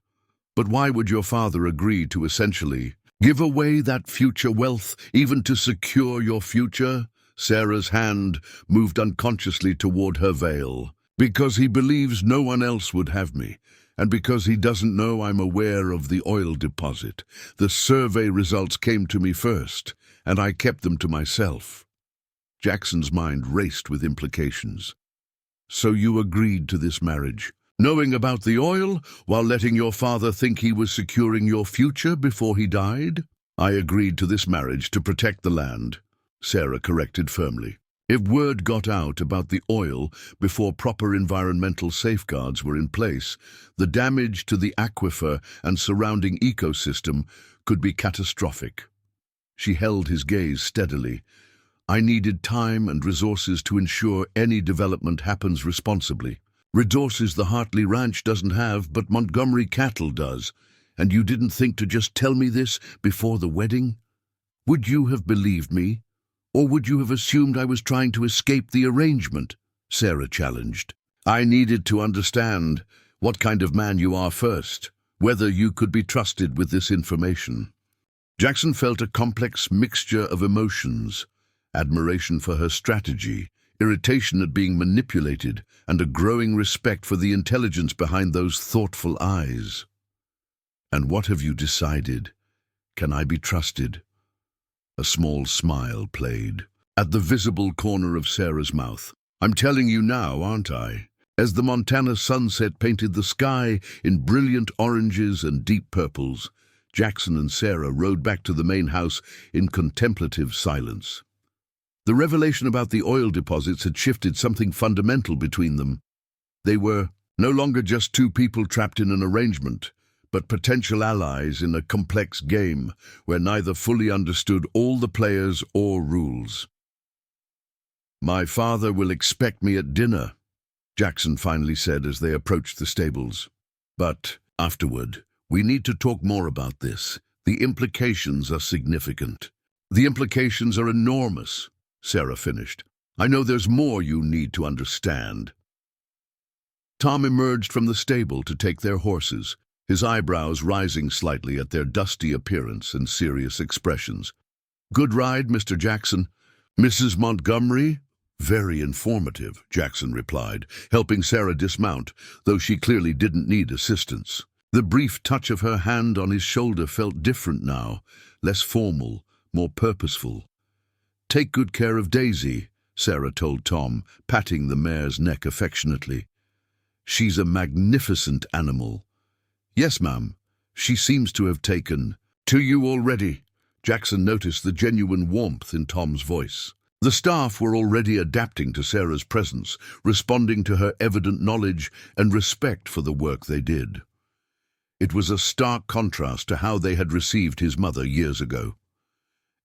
But why would your father agree to essentially give away that future wealth, even to secure your future? Sarah's hand moved unconsciously toward her veil. "Because he believes no one else would have me, and because he doesn't know I'm aware of the oil deposit. The survey results came to me first, and I kept them to myself." Jackson's mind raced with implications. "So you agreed to this marriage, knowing about the oil, while letting your father think he was securing your future before he died?" "I agreed to this marriage to protect the land," Sarah corrected firmly. "If word got out about the oil before proper environmental safeguards were in place, the damage to the aquifer and surrounding ecosystem could be catastrophic." She held his gaze steadily. "I needed time and resources to ensure any development happens responsibly. Resources the Hartley Ranch doesn't have, but Montgomery Cattle does. And you didn't think to just tell me this before the wedding? Would you have believed me? Or would you have assumed I was trying to escape the arrangement?" Sarah challenged. "I needed to understand what kind of man you are first, whether you could be trusted with this information." Jackson felt a complex mixture of emotions: admiration for her strategy, irritation at being manipulated, and a growing respect for the intelligence behind those thoughtful eyes. "And what have you decided? Can I be trusted?" A small smile played at the visible corner of Sarah's mouth. "I'm telling you now, aren't I?" As the Montana sunset painted the sky in brilliant oranges and deep purples, Jackson and Sarah rode back to the main house in contemplative silence. The revelation about the oil deposits had shifted something fundamental between them. They were no longer just two people trapped in an arrangement, but potential allies in a complex game where neither fully understood all the players or rules. "My father will expect me at dinner," Jackson finally said as they approached the stables. "But afterward, we need to talk more about this. The implications are significant." "The implications are enormous," Sarah finished. "I know there's more you need to understand." Tom emerged from the stable to take their horses, his eyebrows rising slightly at their dusty appearance and serious expressions. "Good ride, Mr. Jackson." "Mrs. Montgomery?" "Very informative," Jackson replied, helping Sarah dismount, though she clearly didn't need assistance. The brief touch of her hand on his shoulder felt different now, less formal, more purposeful. "Take good care of Daisy," Sarah told Tom, patting the mare's neck affectionately. "She's a magnificent animal." "Yes, ma'am. She seems to have taken to you already." Jackson noticed the genuine warmth in Tom's voice. The staff were already adapting to Sarah's presence, responding to her evident knowledge and respect for the work they did. It was a stark contrast to how they had received his mother years ago.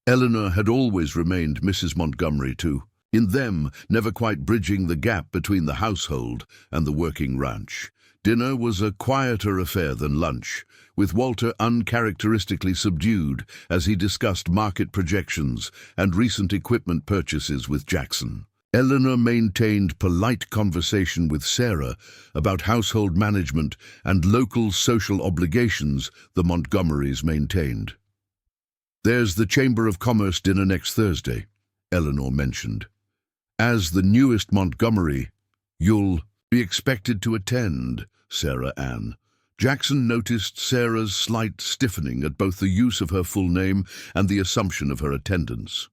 Eleanor had always remained Mrs. Montgomery too, in them never quite bridging the gap between the household and the working ranch. Dinner was a quieter affair than lunch, with Walter uncharacteristically subdued as he discussed market projections and recent equipment purchases with Jackson. Eleanor maintained polite conversation with Sarah about household management and local social obligations the Montgomerys maintained. "There's the Chamber of Commerce dinner next Thursday," Eleanor mentioned. "As the newest Montgomery, you'll be expected to attend, Sarah Ann." Jackson noticed Sarah's slight stiffening at both the use of her full name and the assumption of her attendance.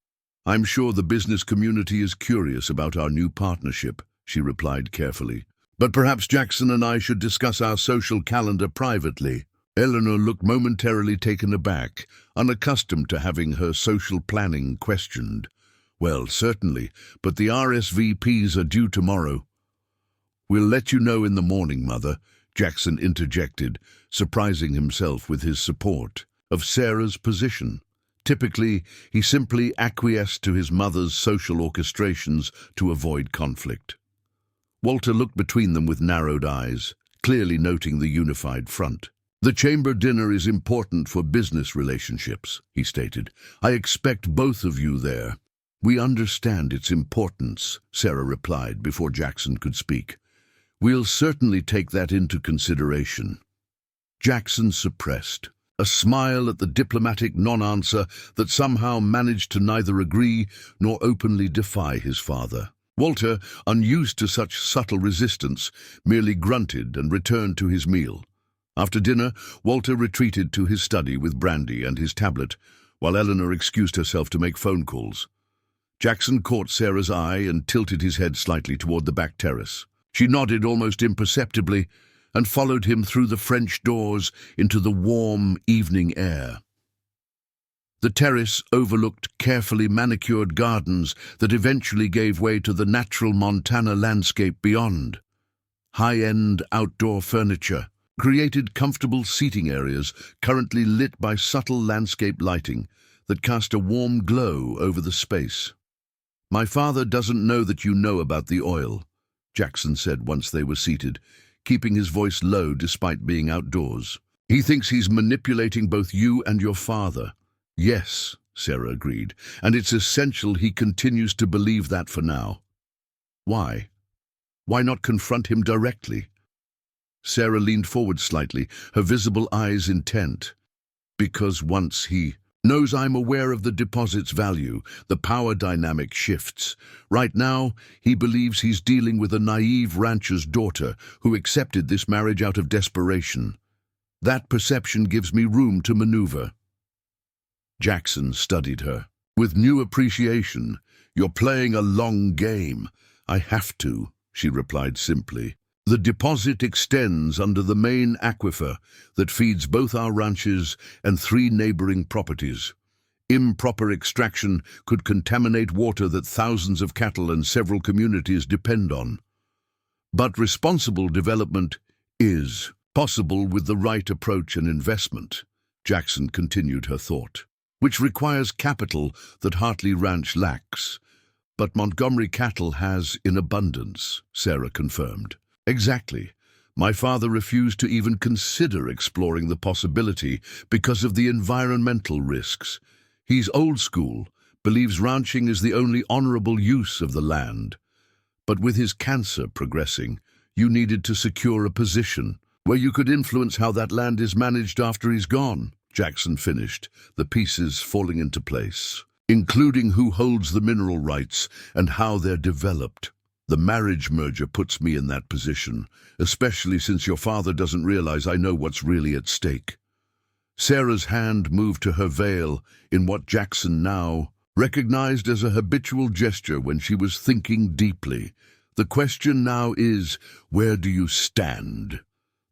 "I'm sure the business community is curious about our new partnership," she replied carefully. "But perhaps Jackson and I should discuss our social calendar privately." Eleanor looked momentarily taken aback, unaccustomed to having her social planning questioned. "Well, certainly, but the RSVPs are due tomorrow." "We'll let you know in the morning, Mother," Jackson interjected, surprising himself with his support of Sarah's position. Typically, he simply acquiesced to his mother's social orchestrations to avoid conflict. Walter looked between them with narrowed eyes, clearly noting the unified front. "The chamber dinner is important for business relationships," he stated. "I expect both of you there." "We understand its importance," Sarah replied before Jackson could speak. "We'll certainly take that into consideration." Jackson suppressed a smile at the diplomatic non-answer that somehow managed to neither agree nor openly defy his father. Walter, unused to such subtle resistance, merely grunted and returned to his meal. After dinner, Walter retreated to his study with brandy and his tablet, while Eleanor excused herself to make phone calls. Jackson caught Sarah's eye and tilted his head slightly toward the back terrace. She nodded almost imperceptibly and followed him through the French doors into the warm evening air. The terrace overlooked carefully manicured gardens that eventually gave way to the natural Montana landscape beyond. High-end outdoor furniture created comfortable seating areas currently lit by subtle landscape lighting that cast a warm glow over the space. "My father doesn't know that you know about the oil," Jackson said once they were seated, keeping his voice low despite being outdoors. "He thinks he's manipulating both you and your father." "Yes," Sarah agreed, "and it's essential he continues to believe that for now." "Why? Why not confront him directly?" Sarah leaned forward slightly, her visible eyes intent. "Because once he knows I'm aware of the deposit's value, the power dynamic shifts. Right now, he believes he's dealing with a naive rancher's daughter who accepted this marriage out of desperation. That perception gives me room to maneuver." Jackson studied her with new appreciation. "You're playing a long game." "I have to," she replied simply. "The deposit extends under the main aquifer that feeds both our ranches and 3 neighboring properties. Improper extraction could contaminate water that thousands of cattle and several communities depend on. But responsible development is possible with the right approach and investment," Jackson continued her thought, "which requires capital that Hartley Ranch lacks. But Montgomery cattle has in abundance," Sarah confirmed. "Exactly. My father refused to even consider exploring the possibility because of the environmental risks. He's old school, believes ranching is the only honorable use of the land. But with his cancer progressing, you needed to secure a position where you could influence how that land is managed after he's gone," Jackson finished, the pieces falling into place, "including who holds the mineral rights and how they're developed. The marriage merger puts me in that position, especially since your father doesn't realize I know what's really at stake." Sarah's hand moved to her veil in what Jackson now recognized as a habitual gesture when she was thinking deeply. "The question now is, where do you stand?"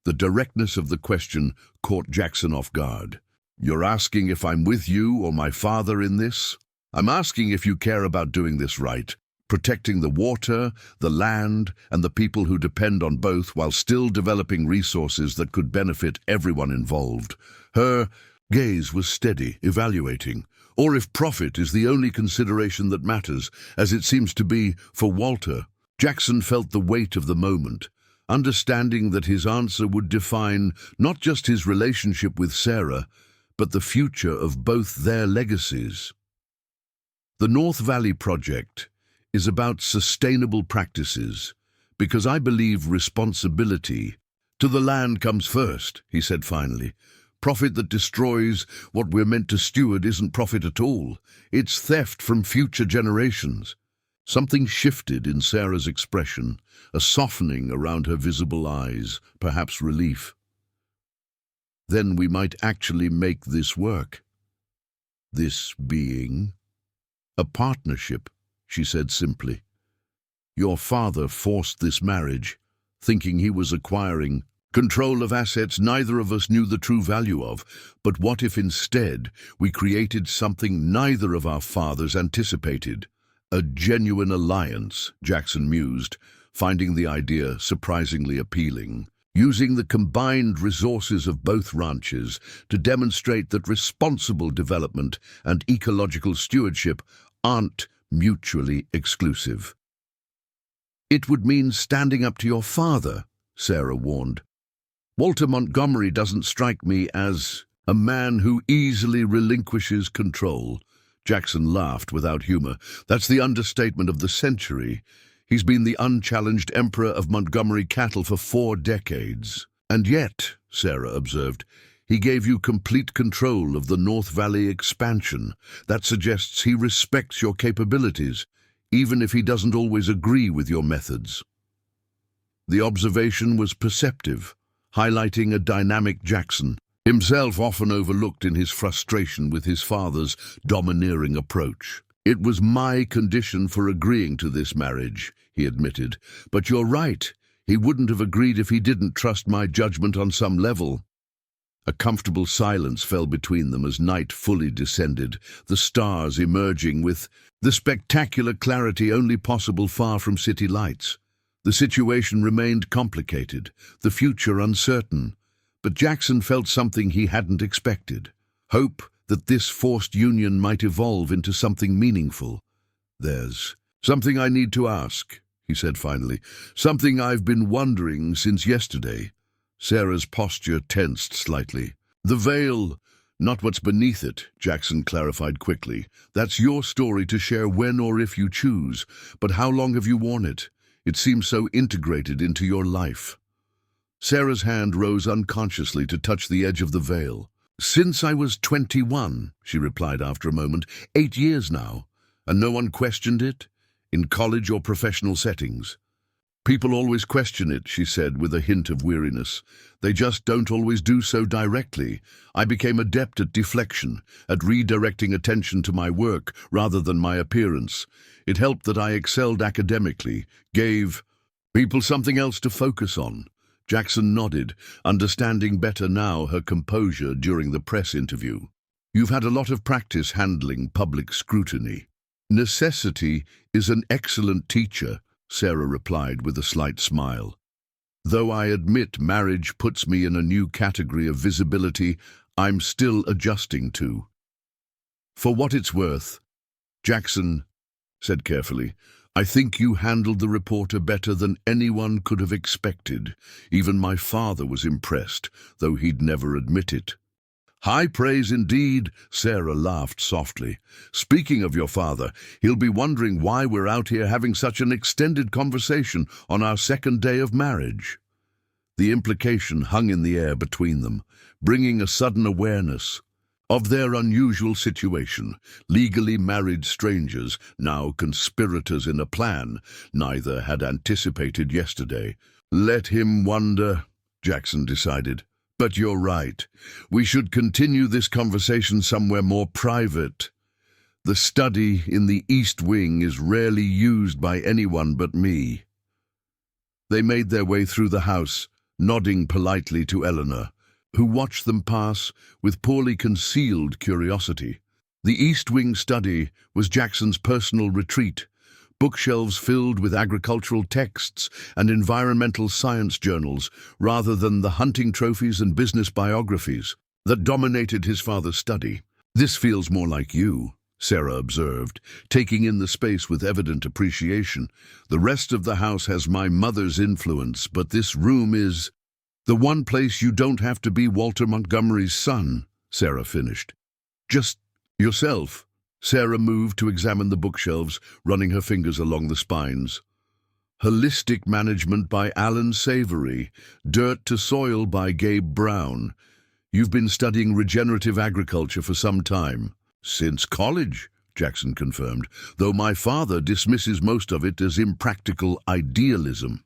The directness of the question caught Jackson off guard. You're asking if I'm with you or my father in this? I'm asking if you care about doing this right, protecting the water, the land, and the people who depend on both while still developing resources that could benefit everyone involved. Her gaze was steady, evaluating, or if profit is the only consideration that matters, as it seems to be for Walter. Jackson felt the weight of the moment, understanding that his answer would define not just his relationship with Sarah, but the future of both their legacies. The North Valley Project is about sustainable practices, because I believe responsibility to the land comes first, he said finally. Profit that destroys what we're meant to steward isn't profit at all. It's theft from future generations. Something shifted in Sarah's expression, a softening around her visible eyes, perhaps relief. Then we might actually make this work. This being a partnership, she said simply. Your father forced this marriage, thinking he was acquiring control of assets neither of us knew the true value of. But what if instead we created something neither of our fathers anticipated? A genuine alliance, Jackson mused, finding the idea surprisingly appealing. Using the combined resources of both ranches to demonstrate that responsible development and ecological stewardship aren't mutually exclusive. It would mean standing up to your father, Sarah warned. Walter Montgomery doesn't strike me as a man who easily relinquishes control. Jackson laughed without humor. That's the understatement of the century. He's been the unchallenged emperor of Montgomery cattle for 4 decades. And yet, Sarah observed, he gave you complete control of the North Valley expansion. That suggests he respects your capabilities, even if he doesn't always agree with your methods. The observation was perceptive, highlighting a dynamic Jackson, himself often overlooked in his frustration with his father's domineering approach. It was my condition for agreeing to this marriage, he admitted. But you're right, he wouldn't have agreed if he didn't trust my judgment on some level. A comfortable silence fell between them as night fully descended, the stars emerging with the spectacular clarity only possible far from city lights. The situation remained complicated, the future uncertain, but Jackson felt something he hadn't expected. Hope that this forced union might evolve into something meaningful. There's something I need to ask, he said finally. Something I've been wondering since yesterday. Sarah's posture tensed slightly. The veil, not what's beneath it, Jackson clarified quickly. That's your story to share when or if you choose. But how long have you worn it? It seems so integrated into your life. Sarah's hand rose unconsciously to touch the edge of the veil. Since I was 21, she replied after a moment. 8 years now. And no one questioned it? In college or professional settings? People always question it, she said with a hint of weariness. They just don't always do so directly. I became adept at deflection, at redirecting attention to my work rather than my appearance. It helped that I excelled academically, gave people something else to focus on. Jackson nodded, understanding better now her composure during the press interview. You've had a lot of practice handling public scrutiny. Necessity is an excellent teacher, Sarah replied with a slight smile. Though I admit marriage puts me in a new category of visibility I'm still adjusting to. For what it's worth, Jackson said carefully, I think you handled the reporter better than anyone could have expected. Even my father was impressed, though he'd never admit it. High praise indeed, Sarah laughed softly. Speaking of your father, he'll be wondering why we're out here having such an extended conversation on our 2nd day of marriage. The implication hung in the air between them, bringing a sudden awareness of their unusual situation. Legally married strangers, now conspirators in a plan neither had anticipated yesterday. Let him wonder, Jackson decided. But you're right. We should continue this conversation somewhere more private. The study in the East Wing is rarely used by anyone but me. They made their way through the house, nodding politely to Eleanor. who watched them pass with poorly concealed curiosity. The East Wing study was Jackson's personal retreat, bookshelves filled with agricultural texts and environmental science journals, rather than the hunting trophies and business biographies that dominated his father's study. "This feels more like you," Sarah observed, taking in the space with evident appreciation. "The rest of the house has my mother's influence, but this room is the one place you don't have to be Walter Montgomery's son," Sarah finished. "Just yourself." Sarah moved to examine the bookshelves, running her fingers along the spines. Holistic Management by Alan Savory, Dirt to Soil by Gabe Brown. "You've been studying regenerative agriculture for some time." "Since college," Jackson confirmed, "though my father dismisses most of it as impractical idealism."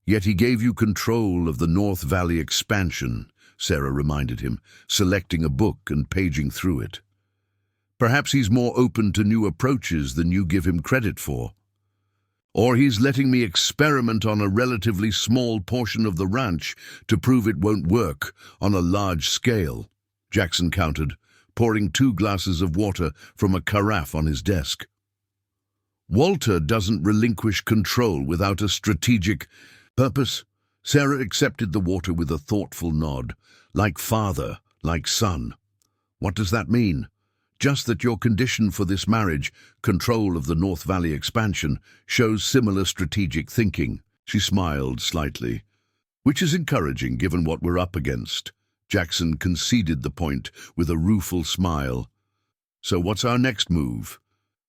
"Yet he gave you control of the North Valley expansion," Sarah reminded him, selecting a book and paging through it. "Perhaps he's more open to new approaches than you give him credit for. Or he's letting me experiment on a relatively small portion of the ranch to prove it won't work on a large scale," Jackson countered, pouring 2 glasses of water from a carafe on his desk. "Walter doesn't relinquish control without a strategic purpose." Sarah accepted the water with a thoughtful nod. "Like father, like son." "What does that mean?" "Just that your condition for this marriage, control of the North Valley expansion, shows similar strategic thinking." She smiled slightly. "Which is encouraging given what we're up against." Jackson conceded the point with a rueful smile. "So what's our next move?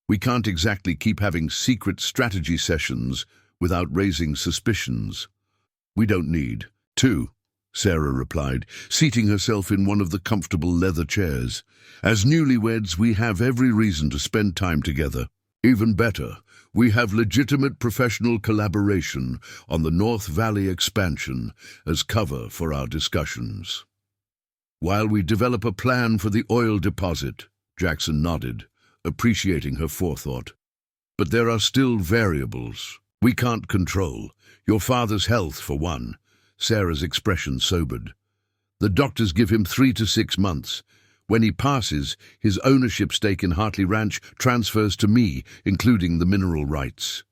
We can't exactly keep having secret strategy sessions without raising suspicions." "We don't need to," Sarah replied, seating herself in one of the comfortable leather chairs. "As newlyweds, we have every reason to spend time together. Even better, we have legitimate professional collaboration on the North Valley expansion as cover for our discussions. While we develop a plan for the oil deposit," Jackson nodded, appreciating her forethought. "But there are still variables we can't control. Your father's health, for one." Sarah's expression sobered. "The doctors give him 3 to 6 months. When he passes, his ownership stake in Hartley Ranch transfers to me, including the mineral rights.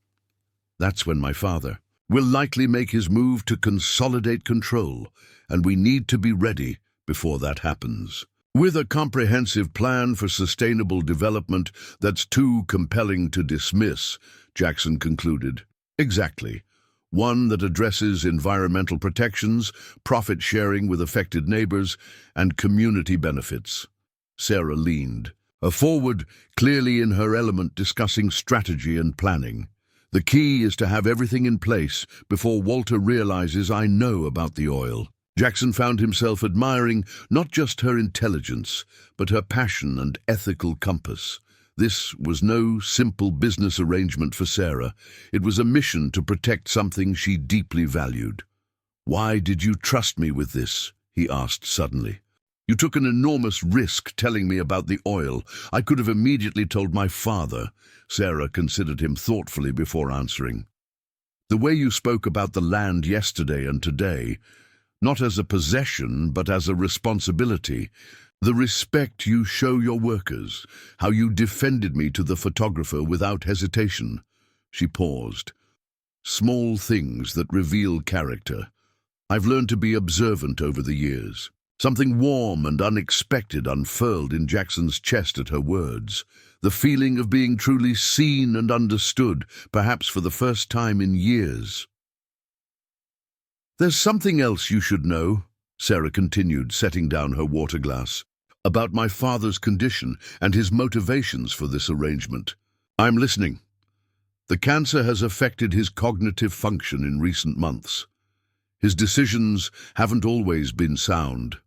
That's when my father will likely make his move to consolidate control, and we need to be ready before that happens. With a comprehensive plan for sustainable development that's too compelling to dismiss," Jackson concluded. "Exactly. One that addresses environmental protections, profit sharing with affected neighbors, and community benefits." Sarah leaned, forward, clearly in her element, discussing strategy and planning. "The key is to have everything in place before Walter realizes I know about the oil." Jackson found himself admiring not just her intelligence, but her passion and ethical compass. This was no simple business arrangement for Sarah. It was a mission to protect something she deeply valued. "Why did you trust me with this?" he asked suddenly. "You took an enormous risk telling me about the oil. I could have immediately told my father." Sarah considered him thoughtfully before answering. "The way you spoke about the land yesterday and today, not as a possession but as a responsibility, the respect you show your workers, how you defended me to the photographer without hesitation." She paused. "Small things that reveal character. I've learned to be observant over the years." Something warm and unexpected unfurled in Jackson's chest at her words. The feeling of being truly seen and understood, perhaps for the first time in years. "There's something else you should know," Sarah continued, setting down her water glass, "about my father's condition and his motivations for this arrangement." "I'm listening." "The cancer has affected his cognitive function in recent months. His decisions haven't always been sound."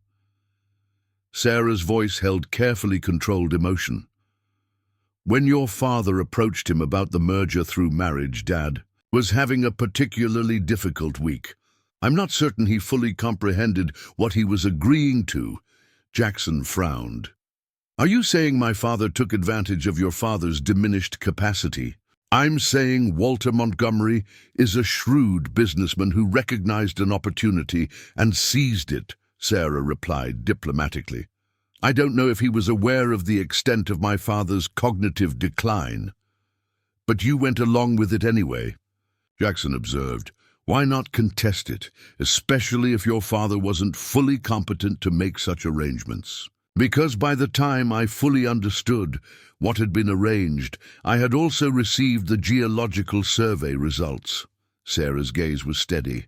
Sarah's voice held carefully controlled emotion. "When your father approached him about the merger through marriage, Dad was having a particularly difficult week. I'm not certain he fully comprehended what he was agreeing to." Jackson frowned. "Are you saying my father took advantage of your father's diminished capacity?" "I'm saying Walter Montgomery is a shrewd businessman who recognized an opportunity and seized it," Sarah replied diplomatically. I don't know if he was aware of the extent of my father's cognitive decline. But you went along with it anyway, Jackson observed. Why not contest it, especially if your father wasn't fully competent to make such arrangements? Because by the time I fully understood what had been arranged, I had also received the geological survey results. Sarah's gaze was steady.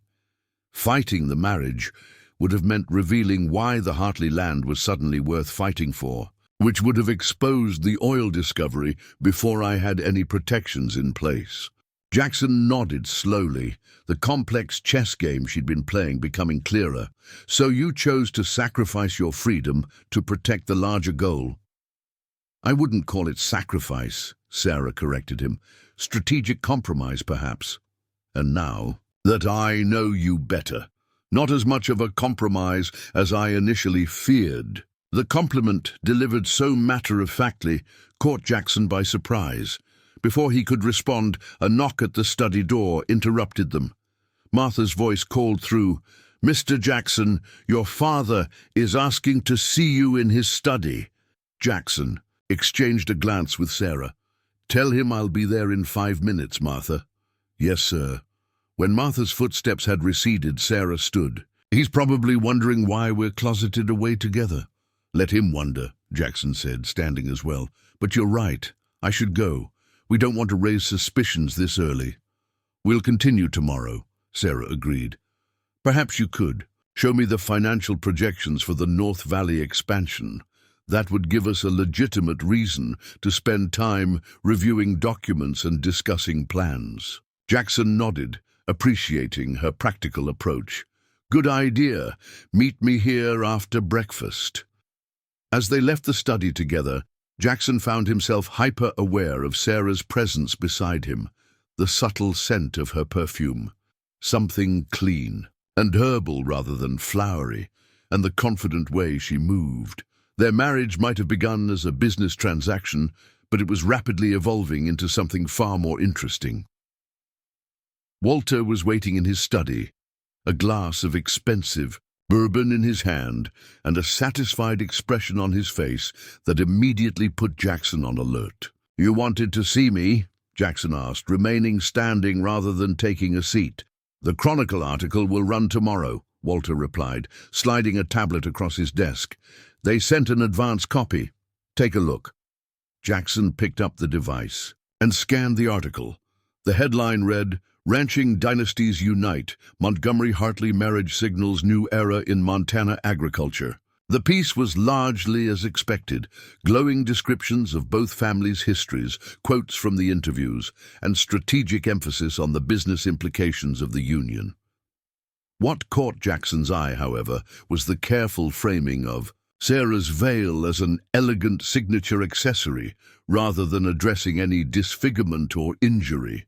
Fighting the marriage would have meant revealing why the Hartley land was suddenly worth fighting for, which would have exposed the oil discovery before I had any protections in place. Jackson nodded slowly, the complex chess game she'd been playing becoming clearer. So you chose to sacrifice your freedom to protect the larger goal? I wouldn't call it sacrifice, Sarah corrected him. Strategic compromise, perhaps. And now that I know you better, not as much of a compromise as I initially feared. The compliment, delivered so matter-of-factly, caught Jackson by surprise. Before he could respond, a knock at the study door interrupted them. Martha's voice called through, Mr. Jackson, your father is asking to see you in his study. Jackson exchanged a glance with Sarah. Tell him I'll be there in 5 minutes, Martha. Yes, sir. When Martha's footsteps had receded, Sarah stood. He's probably wondering why we're closeted away together. Let him wonder, Jackson said, standing as well. But you're right. I should go. We don't want to raise suspicions this early. We'll continue tomorrow, Sarah agreed. Perhaps you could. Show me the financial projections for the North Valley expansion. That would give us a legitimate reason to spend time reviewing documents and discussing plans. Jackson nodded, appreciating her practical approach. Good idea. Meet me here after breakfast. As they left the study together, Jackson found himself hyper-aware of Sarah's presence beside him, the subtle scent of her perfume. Something clean and herbal rather than flowery, and the confident way she moved. Their marriage might have begun as a business transaction, but it was rapidly evolving into something far more interesting. Walter was waiting in his study, a glass of expensive bourbon in his hand, and a satisfied expression on his face that immediately put Jackson on alert. You wanted to see me? Jackson asked, remaining standing rather than taking a seat. The Chronicle article will run tomorrow, Walter replied, sliding a tablet across his desk. They sent an advance copy. Take a look. Jackson picked up the device and scanned the article. The headline read, Ranching Dynasties Unite, Montgomery Hartley Marriage Signals New Era in Montana Agriculture. The piece was largely as expected, glowing descriptions of both families' histories, quotes from the interviews, and strategic emphasis on the business implications of the union. What caught Jackson's eye, however, was the careful framing of Sarah's veil as an elegant signature accessory, rather than addressing any disfigurement or injury.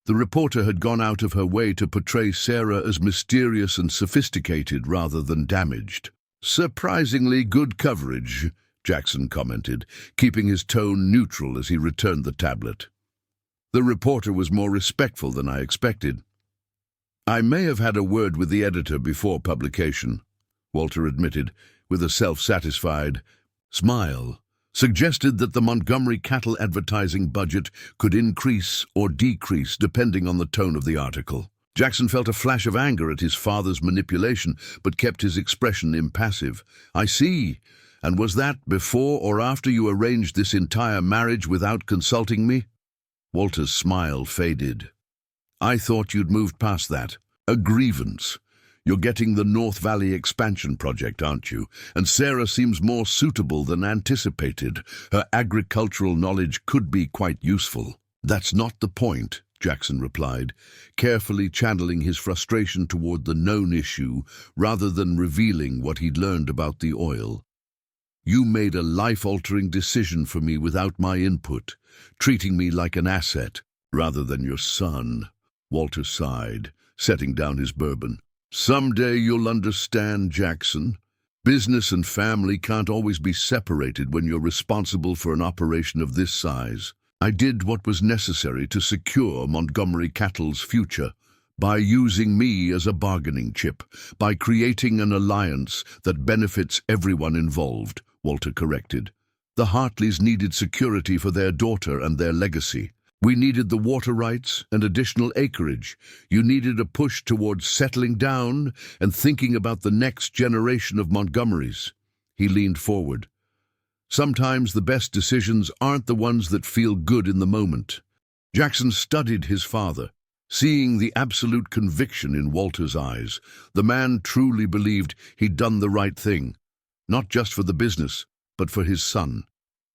The reporter had gone out of her way to portray Sarah as mysterious and sophisticated rather than damaged. Surprisingly good coverage, Jackson commented, keeping his tone neutral as he returned the tablet. The reporter was more respectful than I expected. I may have had a word with the editor before publication, Walter admitted, with a self-satisfied smile. Suggested that the Montgomery cattle advertising budget could increase or decrease depending on the tone of the article. Jackson felt a flash of anger at his father's manipulation, but kept his expression impassive. I see. And was that before or after you arranged this entire marriage without consulting me? Walter's smile faded. I thought you'd moved past that. A grievance. You're getting the North Valley expansion project, aren't you? And Sarah seems more suitable than anticipated. Her agricultural knowledge could be quite useful. That's not the point, Jackson replied, carefully channeling his frustration toward the known issue rather than revealing what he'd learned about the oil. You made a life-altering decision for me without my input, treating me like an asset rather than your son. Walter sighed, setting down his bourbon. Someday you'll understand, Jackson. Business and family can't always be separated when you're responsible for an operation of this size. I did what was necessary to secure Montgomery Cattle's future, By using me as a bargaining chip, by creating an alliance that benefits everyone involved, Walter corrected. The Hartleys needed security for their daughter and their legacy. We needed the water rights and additional acreage. You needed a push towards settling down and thinking about the next generation of Montgomerys. He leaned forward. Sometimes the best decisions aren't the ones that feel good in the moment. Jackson studied his father, seeing the absolute conviction in Walter's eyes. The man truly believed he'd done the right thing, not just for the business, but for his son.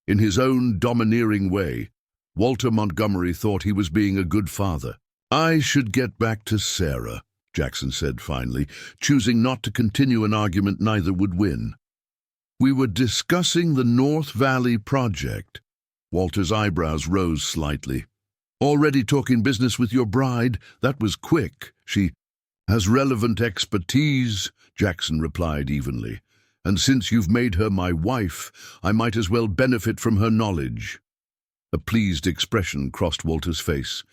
In his own domineering way, Walter Montgomery thought he was being a good father. "I should get back to Sarah," Jackson said finally, choosing not to continue an argument neither would win. "We were discussing the North Valley project." Walter's eyebrows rose slightly. "Already talking business with your bride? That was quick. She has relevant expertise," Jackson replied evenly. "And since you've made her my wife, I might as well benefit from her knowledge." A pleased expression crossed Walter's face.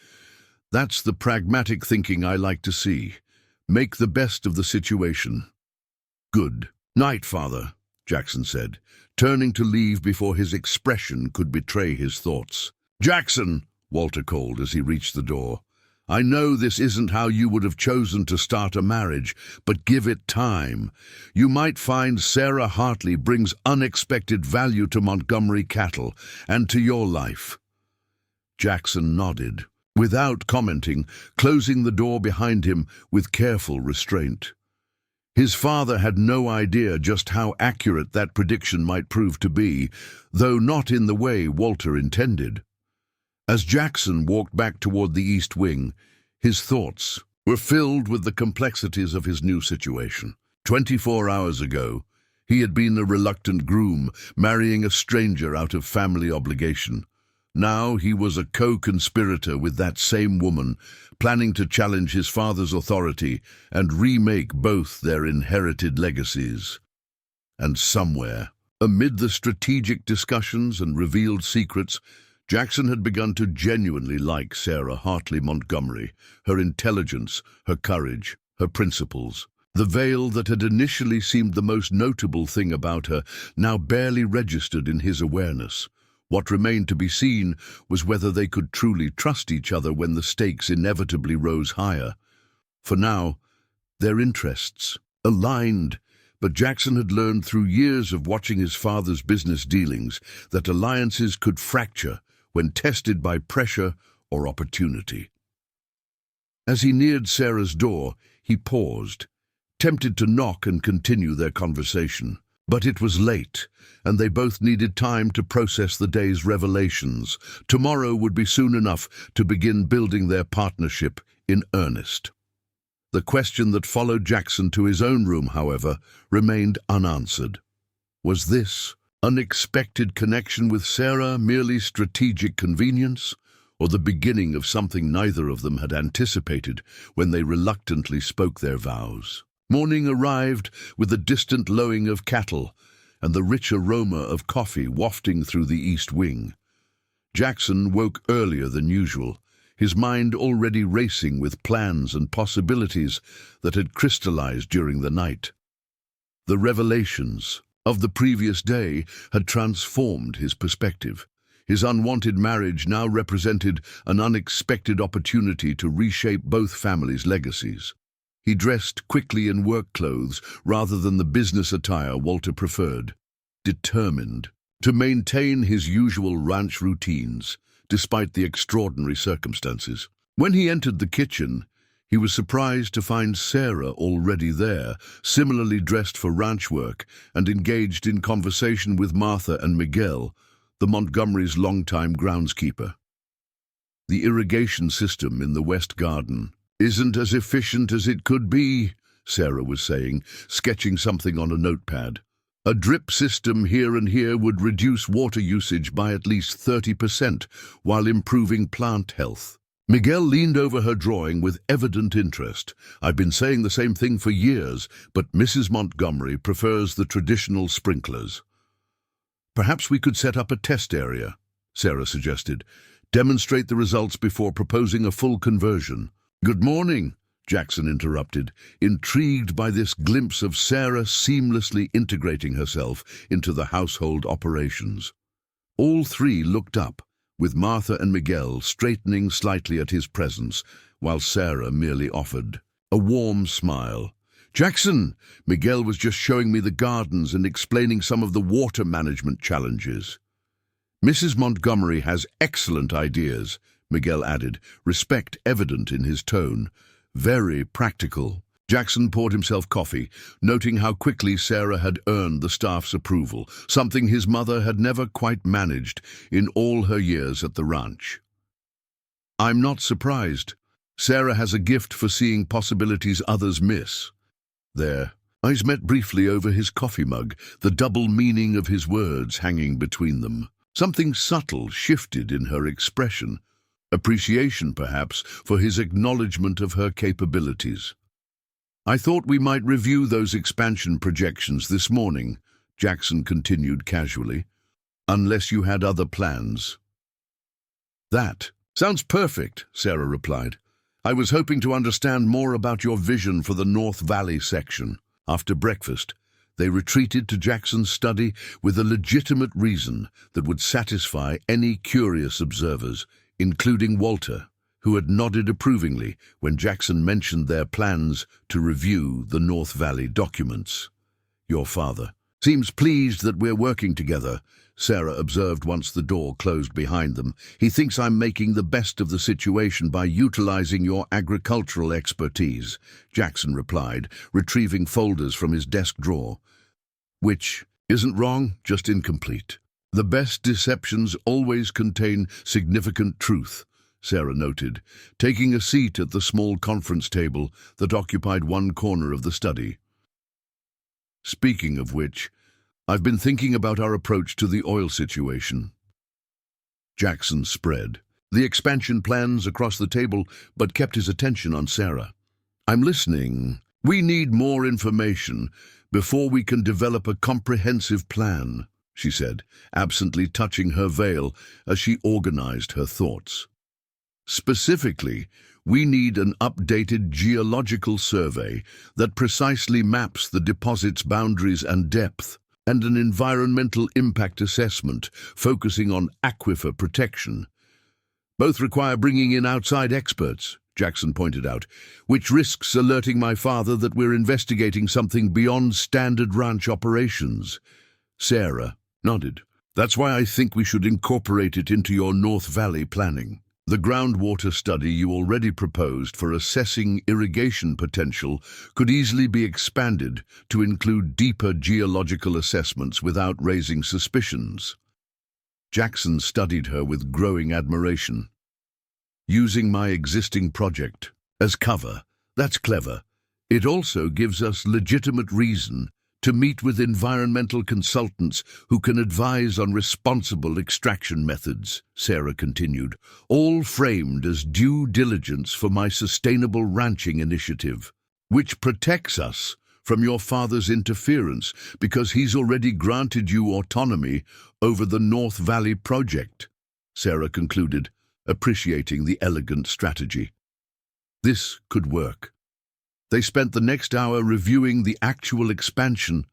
"That's the pragmatic thinking I like to see. Make the best of the situation." "Good night, Father," Jackson said, turning to leave before his expression could betray his thoughts. "Jackson!" Walter called as he reached the door. "I know this isn't how you would have chosen to start a marriage, but give it time. You might find Sarah Hartley brings unexpected value to Montgomery cattle and to your life." Jackson nodded, without commenting, closing the door behind him with careful restraint. His father had no idea just how accurate that prediction might prove to be, though not in the way Walter intended. As Jackson walked back toward the East Wing, his thoughts were filled with the complexities of his new situation. 24 hours ago, he had been a reluctant groom, marrying a stranger out of family obligation. Now he was a co-conspirator with that same woman, planning to challenge his father's authority and remake both their inherited legacies. And somewhere, amid the strategic discussions and revealed secrets, Jackson had begun to genuinely like Sarah Hartley Montgomery, her intelligence, her courage, her principles. The veil that had initially seemed the most notable thing about her now barely registered in his awareness. What remained to be seen was whether they could truly trust each other when the stakes inevitably rose higher. For now, their interests aligned, but Jackson had learned through years of watching his father's business dealings that alliances could fracture when tested by pressure or opportunity. As he neared Sarah's door, he paused, tempted to knock and continue their conversation. But it was late, and they both needed time to process the day's revelations. Tomorrow would be soon enough to begin building their partnership in earnest. The question that followed Jackson to his own room, however, remained unanswered. Was this unexpected connection with Sarah merely strategic convenience, or the beginning of something neither of them had anticipated when they reluctantly spoke their vows? Morning arrived with the distant lowing of cattle and the rich aroma of coffee wafting through the East Wing. Jackson woke earlier than usual, his mind already racing with plans and possibilities that had crystallized during the night. The revelations of the previous day had transformed his perspective. His unwanted marriage now represented an unexpected opportunity to reshape both families' legacies. He dressed quickly in work clothes rather than the business attire Walter preferred, determined to maintain his usual ranch routines despite the extraordinary circumstances. When he entered the kitchen, he was surprised to find Sarah already there, similarly dressed for ranch work and engaged in conversation with Martha and Miguel, the Montgomerys' longtime groundskeeper. "The irrigation system in the West Garden isn't as efficient as it could be," Sarah was saying, sketching something on a notepad. "A drip system here and here would reduce water usage by at least 30% while improving plant health." Miguel leaned over her drawing with evident interest. "I've been saying the same thing for years, but Mrs. Montgomery prefers the traditional sprinklers." "Perhaps we could set up a test area," Sarah suggested. "Demonstrate the results before proposing a full conversion." "Good morning," Jackson interrupted, intrigued by this glimpse of Sarah seamlessly integrating herself into the household operations. All three looked up, with Martha and Miguel straightening slightly at his presence, while Sarah merely offered a warm smile. "Jackson, Miguel was just showing me the gardens and explaining some of the water management challenges." "Mrs. Montgomery has excellent ideas," Miguel added, respect evident in his tone. "Very practical." Jackson poured himself coffee, noting how quickly Sarah had earned the staff's approval, something his mother had never quite managed in all her years at the ranch. "I'm not surprised. Sarah has a gift for seeing possibilities others miss." Their eyes met briefly over his coffee mug, the double meaning of his words hanging between them. Something subtle shifted in her expression, appreciation perhaps for his acknowledgement of her capabilities. "I thought we might review those expansion projections this morning," Jackson continued casually, "unless you had other plans." "That sounds perfect," Sarah replied. "I was hoping to understand more about your vision for the North Valley section." After breakfast, they retreated to Jackson's study with a legitimate reason that would satisfy any curious observers, including Walter, who had nodded approvingly when Jackson mentioned their plans to review the North Valley documents. "Your father seems pleased that we're working together," Sarah observed once the door closed behind them. "He thinks I'm making the best of the situation by utilizing your agricultural expertise," Jackson replied, retrieving folders from his desk drawer. "Which isn't wrong, just incomplete. The best deceptions always contain significant truth," Sarah noted, taking a seat at the small conference table that occupied one corner of the study. "Speaking of which, I've been thinking about our approach to the oil situation." Jackson spread the expansion plans across the table, but kept his attention on Sarah. "I'm listening. We need more information before we can develop a comprehensive plan," she said, absently touching her veil as she organized her thoughts. "Specifically, we need an updated geological survey that precisely maps the deposit's boundaries and depth, and an environmental impact assessment focusing on aquifer protection. Both require bringing in outside experts," Jackson pointed out, "which risks alerting my father that we're investigating something beyond standard ranch operations." Sarah nodded. "That's why I think we should incorporate it into your North Valley planning. The groundwater study you already proposed for assessing irrigation potential could easily be expanded to include deeper geological assessments without raising suspicions." Jackson studied her with growing admiration. "Using my existing project as cover, that's clever. It also gives us legitimate reason to meet with environmental consultants who can advise on responsible extraction methods," Sarah continued, "all framed as due diligence for my sustainable ranching initiative, which protects us from your father's interference because he's already granted you autonomy over the North Valley project," Sarah concluded, appreciating the elegant strategy. This could work. They spent the next hour reviewing the actual expansion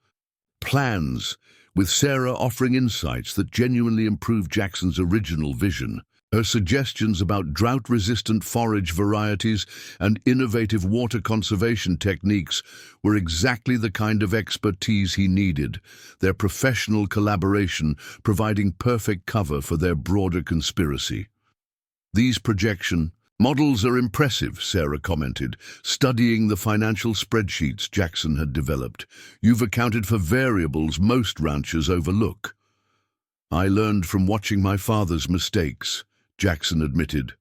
plans, with Sarah offering insights that genuinely improved Jackson's original vision. Her suggestions about drought-resistant forage varieties and innovative water conservation techniques were exactly the kind of expertise he needed, their professional collaboration providing perfect cover for their broader conspiracy. "These projection models are impressive," Sarah commented, studying the financial spreadsheets Jackson had developed. "You've accounted for variables most ranchers overlook." "I learned from watching my father's mistakes," Jackson admitted.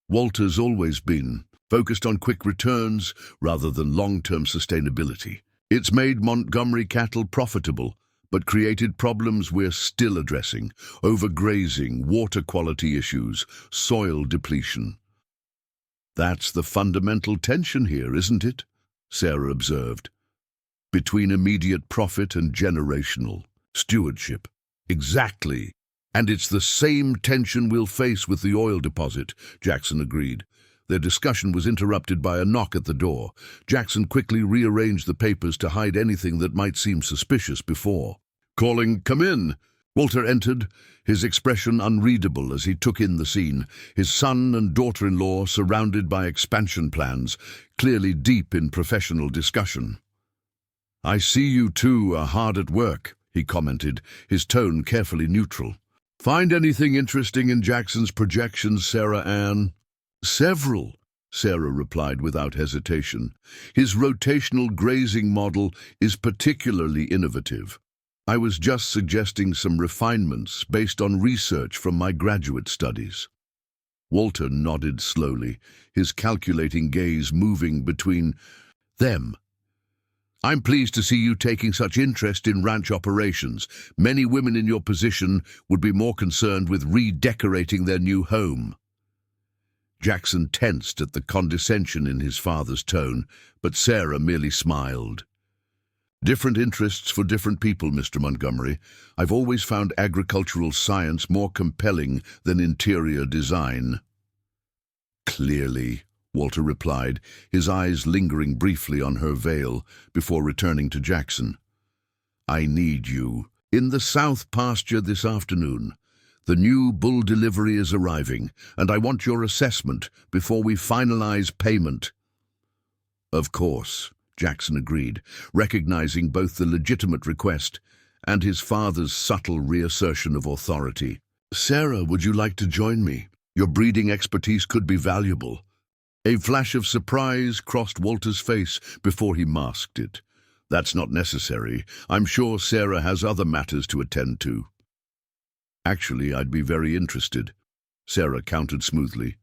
"Walter's always been focused on quick returns rather than long-term sustainability. It's made Montgomery cattle profitable, but created problems we're still addressing: overgrazing, water quality issues, soil depletion." "That's the fundamental tension here, isn't it?" Sarah observed. "Between immediate profit and generational stewardship." "Exactly. And it's the same tension we'll face with the oil deposit," Jackson agreed. Their discussion was interrupted by a knock at the door. Jackson quickly rearranged the papers to hide anything that might seem suspicious before. "Calling, come in." Walter entered, his expression unreadable as he took in the scene, his son and daughter-in-law surrounded by expansion plans, clearly deep in professional discussion. "I see you two are hard at work," he commented, his tone carefully neutral. "Find anything interesting in Jackson's projections, Sarah Ann?" "Several," Sarah replied without hesitation. "His rotational grazing model is particularly innovative. I was just suggesting some refinements based on research from my graduate studies." Walter nodded slowly, his calculating gaze moving between them. "I'm pleased to see you taking such interest in ranch operations. Many women in your position would be more concerned with redecorating their new home." Jackson tensed at the condescension in his father's tone, but Sarah merely smiled. "Different interests for different people, Mr. Montgomery. I've always found agricultural science more compelling than interior design." "Clearly," Walter replied, his eyes lingering briefly on her veil before returning to Jackson. "I need you in the south pasture this afternoon. The new bull delivery is arriving, and I want your assessment before we finalize payment." "Of course," Jackson agreed, recognizing both the legitimate request and his father's subtle reassertion of authority. "Sarah, would you like to join me? Your breeding expertise could be valuable." A flash of surprise crossed Walter's face before he masked it. "That's not necessary. I'm sure Sarah has other matters to attend to." "Actually, I'd be very interested," Sarah countered smoothly.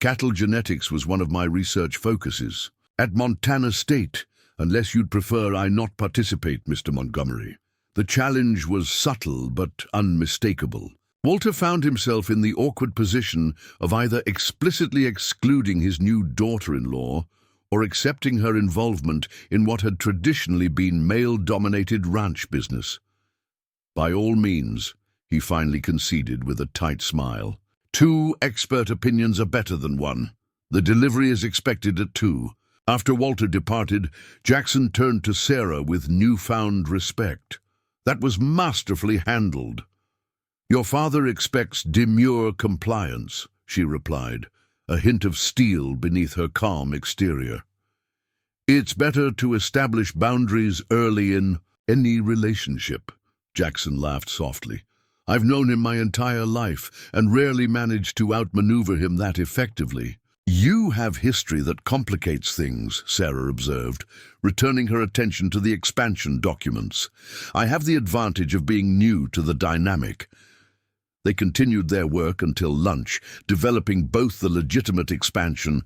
"Cattle genetics was one of my research focuses. At Montana State, unless you'd prefer I not participate, Mr. Montgomery." The challenge was subtle but unmistakable. Walter found himself in the awkward position of either explicitly excluding his new daughter-in-law or accepting her involvement in what had traditionally been male-dominated ranch business. "By all means," he finally conceded with a tight smile. "Two expert opinions are better than one. The delivery is expected at 2. After Walter departed, Jackson turned to Sarah with newfound respect. "That was masterfully handled." "Your father expects demure compliance," she replied, a hint of steel beneath her calm exterior. "It's better to establish boundaries early in any relationship," Jackson laughed softly. "I've known him my entire life and rarely managed to outmaneuver him that effectively." "You have history that complicates things," Sarah observed, returning her attention to the expansion documents. "I have the advantage of being new to the dynamic." They continued their work until lunch, developing both the legitimate expansion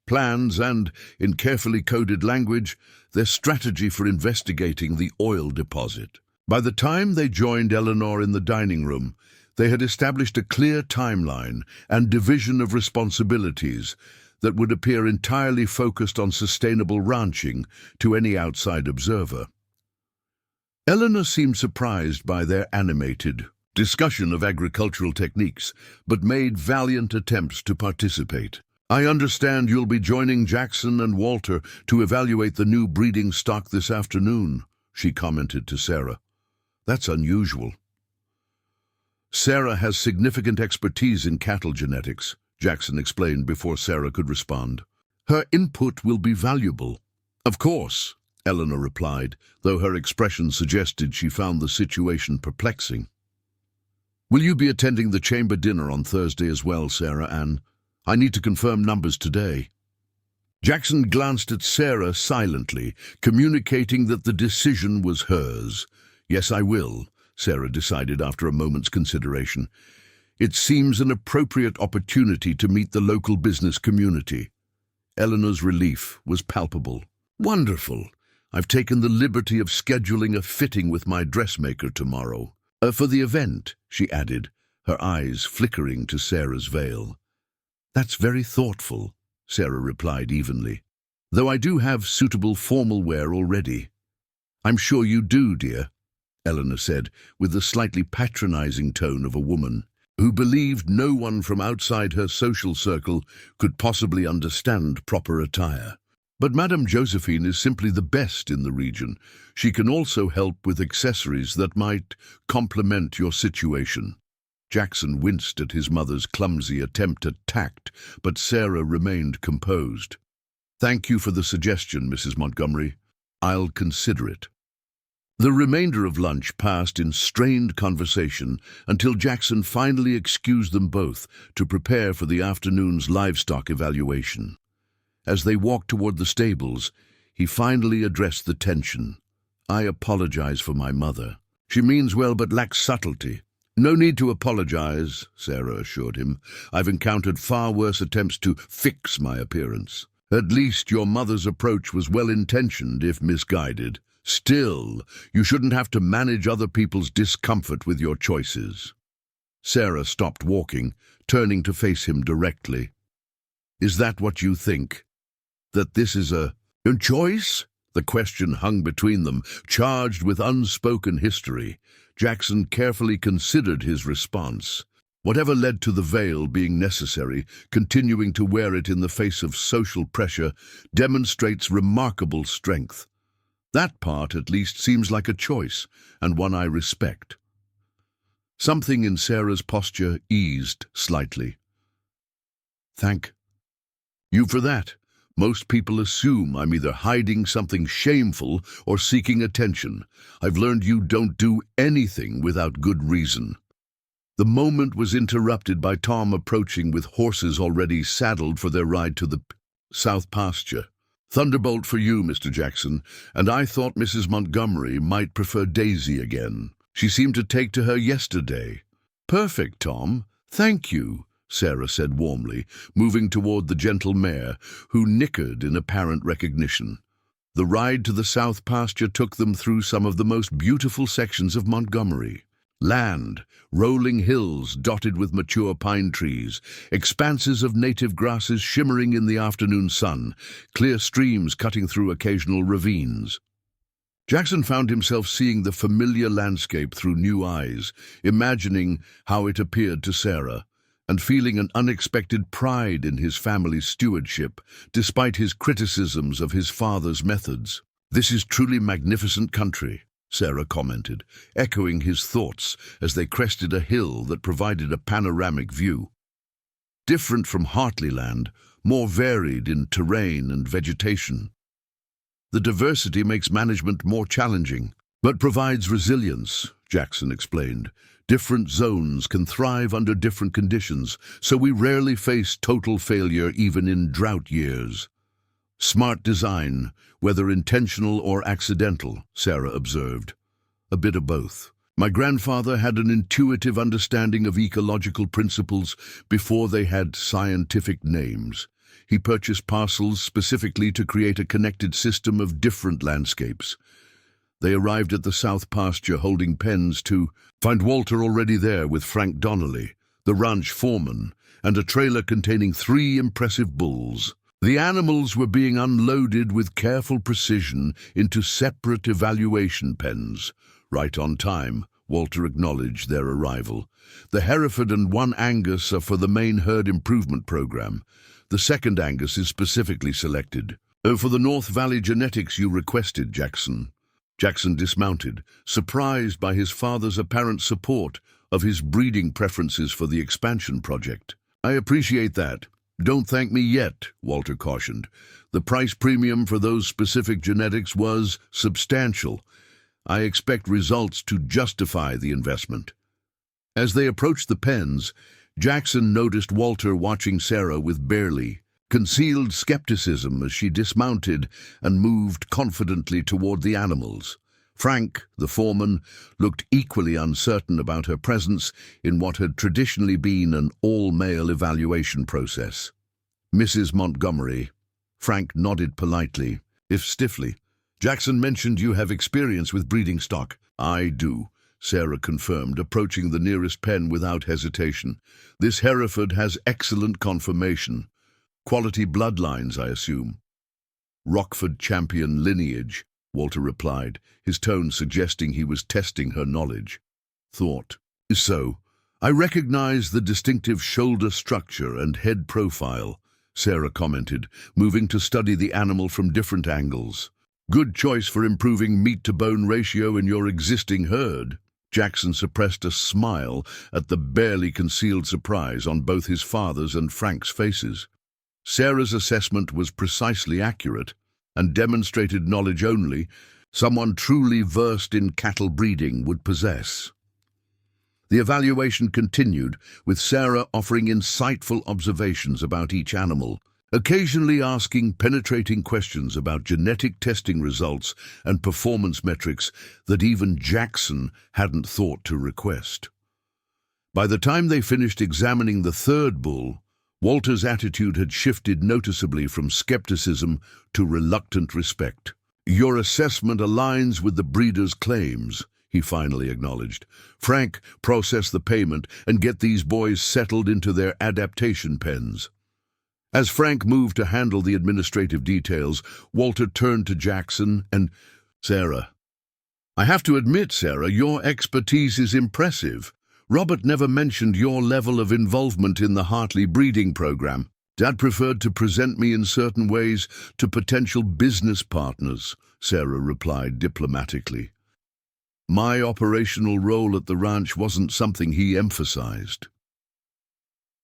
plans and, in carefully coded language, their strategy for investigating the oil deposit. By the time they joined Eleanor in the dining room, they had established a clear timeline and division of responsibilities that would appear entirely focused on sustainable ranching to any outside observer. Eleanor seemed surprised by their animated discussion of agricultural techniques, but made valiant attempts to participate. "I understand you'll be joining Jackson and Walter to evaluate the new breeding stock this afternoon," she commented to Sarah. "That's unusual." "Sarah has significant expertise in cattle genetics," Jackson explained before Sarah could respond. "Her input will be valuable." "Of course," Eleanor replied, though her expression suggested she found the situation perplexing. "Will you be attending the chamber dinner on Thursday as well, Sarah Ann? I need to confirm numbers today." Jackson glanced at Sarah silently, communicating that the decision was hers. "Yes, I will," Sarah decided after a moment's consideration. "It seems an appropriate opportunity to meet the local business community." Eleanor's relief was palpable. "Wonderful. I've taken the liberty of scheduling a fitting with my dressmaker tomorrow. For the event," she added, her eyes flickering to Sarah's veil. "That's very thoughtful," Sarah replied evenly. "Though I do have suitable formal wear already." "I'm sure you do, dear," Eleanor said, with the slightly patronizing tone of a woman. who believed no one from outside her social circle could possibly understand proper attire. But Madame Josephine is simply the best in the region. She can also help with accessories that might complement your situation. Jackson winced at his mother's clumsy attempt at tact, but Sarah remained composed. "Thank you for the suggestion, Mrs. Montgomery. I'll consider it." The remainder of lunch passed in strained conversation until Jackson finally excused them both to prepare for the afternoon's livestock evaluation. As they walked toward the stables, he finally addressed the tension. "I apologize for my mother. She means well but lacks subtlety." "No need to apologize," Sarah assured him. "I've encountered far worse attempts to fix my appearance. At least your mother's approach was well-intentioned, if misguided. Still, you shouldn't have to manage other people's discomfort with your choices." Sarah stopped walking, turning to face him directly. "Is that what you think? That this is a choice?" The question hung between them, charged with unspoken history. Jackson carefully considered his response. Whatever led to the veil being necessary, continuing to wear it in the face of social pressure, demonstrates remarkable strength. That part, at least, seems like a choice, and one I respect. Something in Sarah's posture eased slightly. "Thank you for that. Most people assume I'm either hiding something shameful or seeking attention. I've learned you don't do anything without good reason." The moment was interrupted by Tom approaching with horses already saddled for their ride to the south pasture. "Thunderbolt for you, Mr. Jackson, and I thought Mrs. Montgomery might prefer Daisy again. She seemed to take to her yesterday." "Perfect, Tom. Thank you," Sarah said warmly, moving toward the gentle mare, who nickered in apparent recognition. The ride to the south pasture took them through some of the most beautiful sections of Montgomery. Land, rolling hills dotted with mature pine trees, expanses of native grasses shimmering in the afternoon sun, clear streams cutting through occasional ravines. Jackson found himself seeing the familiar landscape through new eyes, imagining how it appeared to Sarah, and feeling an unexpected pride in his family's stewardship, despite his criticisms of his father's methods. "This is truly magnificent country," Sarah commented, echoing his thoughts as they crested a hill that provided a panoramic view. Different from Hartleyland, more varied in terrain and vegetation. "The diversity makes management more challenging, but provides resilience," Jackson explained. "Different zones can thrive under different conditions, so we rarely face total failure even in drought years." "Smart design, whether intentional or accidental," Sarah observed. "A bit of both. My grandfather had an intuitive understanding of ecological principles before they had scientific names. He purchased parcels specifically to create a connected system of different landscapes. They arrived at the south pasture holding pens to find Walter already there with Frank Donnelly, the ranch foreman, and a trailer containing 3 impressive bulls. The animals were being unloaded with careful precision into separate evaluation pens. Right on time, Walter acknowledged their arrival. "The Hereford and 1 Angus are for the main herd improvement program. The 2nd Angus is specifically selected. For the North Valley genetics you requested, Jackson." Jackson dismounted, surprised by his father's apparent support of his breeding preferences for the expansion project. "I appreciate that. Don't thank me yet," Walter cautioned. "The price premium for those specific genetics was substantial. I expect results to justify the investment." As they approached the pens, Jackson noticed Walter watching Sarah with barely concealed skepticism as she dismounted and moved confidently toward the animals. Frank, the foreman, looked equally uncertain about her presence in what had traditionally been an all-male evaluation process. "Mrs. Montgomery." Frank nodded politely, if stiffly. "Jackson mentioned you have experience with breeding stock." "I do," Sarah confirmed, approaching the nearest pen without hesitation. "This Hereford has excellent conformation. Quality bloodlines, I assume." "Rockford champion lineage," Walter replied, his tone suggesting he was testing her knowledge. "Thought so. I recognize the distinctive shoulder structure and head profile, Sarah commented, moving to study the animal from different angles. Good choice for improving meat-to-bone ratio in your existing herd. Jackson suppressed a smile at the barely concealed surprise on both his father's and Frank's faces. Sarah's assessment was precisely accurate and demonstrated knowledge only someone truly versed in cattle breeding would possess. The evaluation continued, with Sarah offering insightful observations about each animal, occasionally asking penetrating questions about genetic testing results and performance metrics that even Jackson hadn't thought to request. By the time they finished examining the third bull, Walter's attitude had shifted noticeably from skepticism to reluctant respect. "Your assessment aligns with the breeder's claims," he finally acknowledged. "Frank, process the payment and get these boys settled into their adaptation pens." As Frank moved to handle the administrative details, Walter turned to Jackson and Sarah. "I have to admit, Sarah, your expertise is impressive. Robert never mentioned your level of involvement in the Hartley breeding program. Dad preferred to present me in certain ways to potential business partners," Sarah replied diplomatically. "My operational role at the ranch wasn't something he emphasized."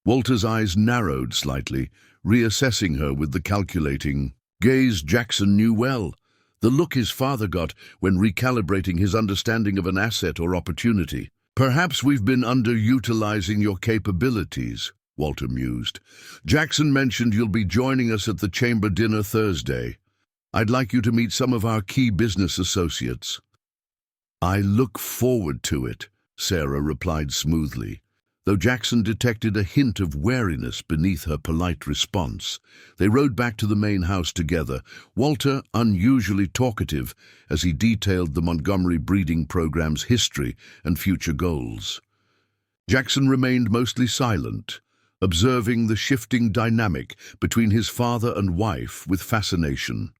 Walter's eyes narrowed slightly, reassessing her with the calculating gaze Jackson knew well, the look his father got when recalibrating his understanding of an asset or opportunity. "Perhaps we've been underutilizing your capabilities," Walter mused. "Jackson mentioned you'll be joining us at the chamber dinner Thursday. I'd like you to meet some of our key business associates." "I look forward to it," Sarah replied smoothly, though Jackson detected a hint of wariness beneath her polite response. They rode back to the main house together, Walter unusually talkative as he detailed the Montgomery breeding program's history and future goals. Jackson remained mostly silent, observing the shifting dynamic between his father and wife with fascination.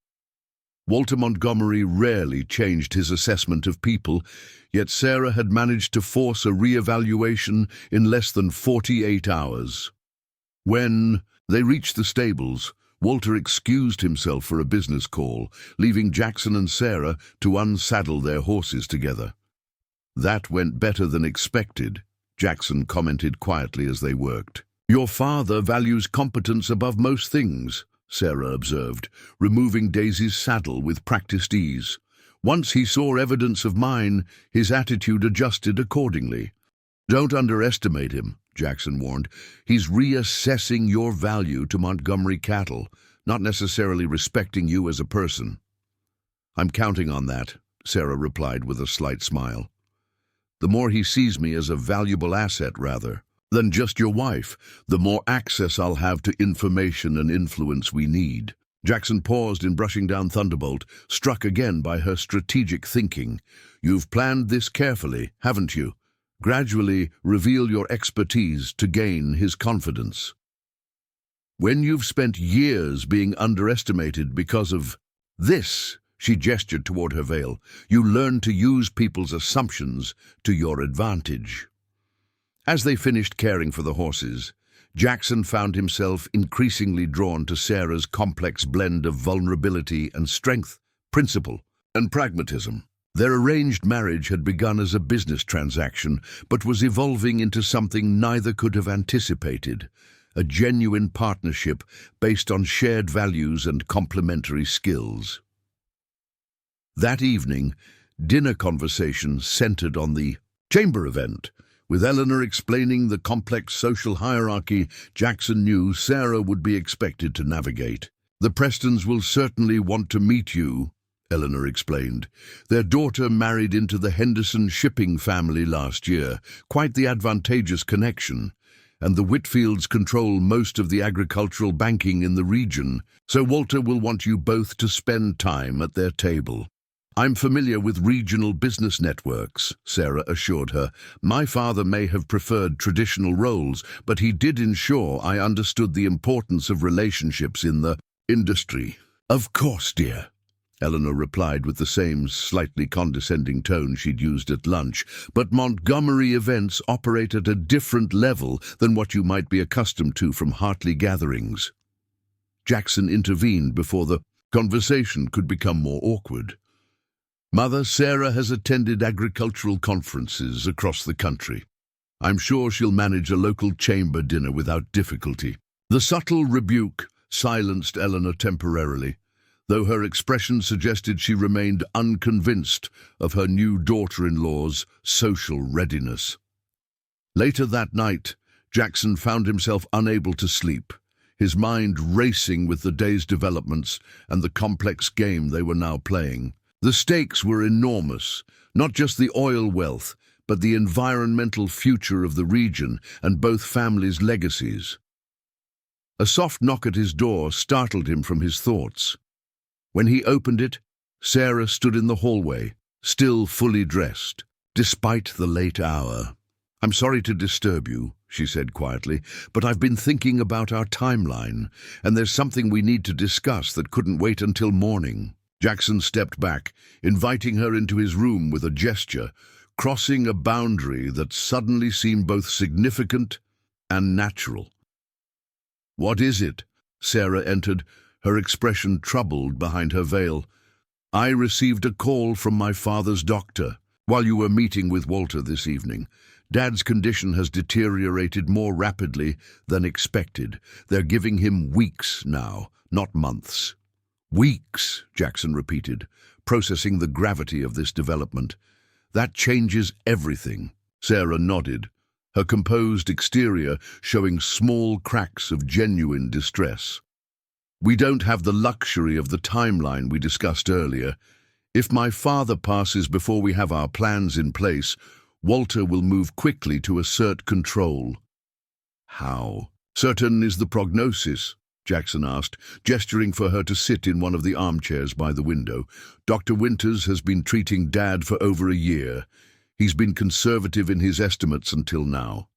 Walter Montgomery rarely changed his assessment of people, yet Sarah had managed to force a re-evaluation in less than 48 hours. When they reached the stables, Walter excused himself for a business call, leaving Jackson and Sarah to unsaddle their horses together. "That went better than expected," Jackson commented quietly as they worked. "Your father values competence above most things," Sarah observed, removing Daisy's saddle with practiced ease. "Once he saw evidence of mine, his attitude adjusted accordingly." "Don't underestimate him," Jackson warned. "He's reassessing your value to Montgomery cattle, not necessarily respecting you as a person." "I'm counting on that," Sarah replied with a slight smile. "The more he sees me as a valuable asset, rather than just your wife, the more access I'll have to information and influence we need." Jackson paused in brushing down Thunderbolt, struck again by her strategic thinking. "You've planned this carefully, haven't you? Gradually reveal your expertise to gain his confidence. When you've spent years being underestimated because of this," she gestured toward her veil, "you learn to use people's assumptions to your advantage." As they finished caring for the horses, Jackson found himself increasingly drawn to Sarah's complex blend of vulnerability and strength, principle and pragmatism. Their arranged marriage had begun as a business transaction, but was evolving into something neither could have anticipated, a genuine partnership based on shared values and complementary skills. That evening, dinner conversations centered on the chamber event, with Eleanor explaining the complex social hierarchy Jackson knew Sarah would be expected to navigate. "The Prestons will certainly want to meet you," Eleanor explained. "Their daughter married into the Henderson shipping family last year, quite the advantageous connection, and the Whitfields control most of the agricultural banking in the region, so Walter will want you both to spend time at their table." "I'm familiar with regional business networks," Sarah assured her. "My father may have preferred traditional roles, but he did ensure I understood the importance of relationships in the industry." "Of course, dear," Eleanor replied with the same slightly condescending tone she'd used at lunch. But Montgomery events operate at a different level than what you might be accustomed to from Hartley gatherings. Jackson intervened before the conversation could become more awkward. Mother Sarah has attended agricultural conferences across the country. I'm sure she'll manage a local chamber dinner without difficulty. The subtle rebuke silenced Eleanor temporarily, though her expression suggested she remained unconvinced of her new daughter-in-law's social readiness. Later that night, Jackson found himself unable to sleep, his mind racing with the day's developments and the complex game they were now playing. The stakes were enormous, not just the oil wealth, but the environmental future of the region and both families' legacies. A soft knock at his door startled him from his thoughts. When he opened it, Sarah stood in the hallway, still fully dressed, despite the late hour. "I'm sorry to disturb you," she said quietly, "but I've been thinking about our timeline, and there's something we need to discuss that couldn't wait until morning." Jackson stepped back, inviting her into his room with a gesture, crossing a boundary that suddenly seemed both significant and natural. "What is it?" Sarah entered, her expression troubled behind her veil. "I received a call from my father's doctor while you were meeting with Walter this evening. Dad's condition has deteriorated more rapidly than expected. They're giving him weeks now, not months." "Weeks," Jackson repeated, processing the gravity of this development. "That changes everything." Sarah nodded, her composed exterior showing small cracks of genuine distress. "We don't have the luxury of the timeline we discussed earlier. If my father passes before we have our plans in place, Walter will move quickly to assert control." "How certain is the prognosis?" Jackson asked, gesturing for her to sit in one of the armchairs by the window. "Dr. Winters has been treating Dad for over a year. He's been conservative in his estimates until now."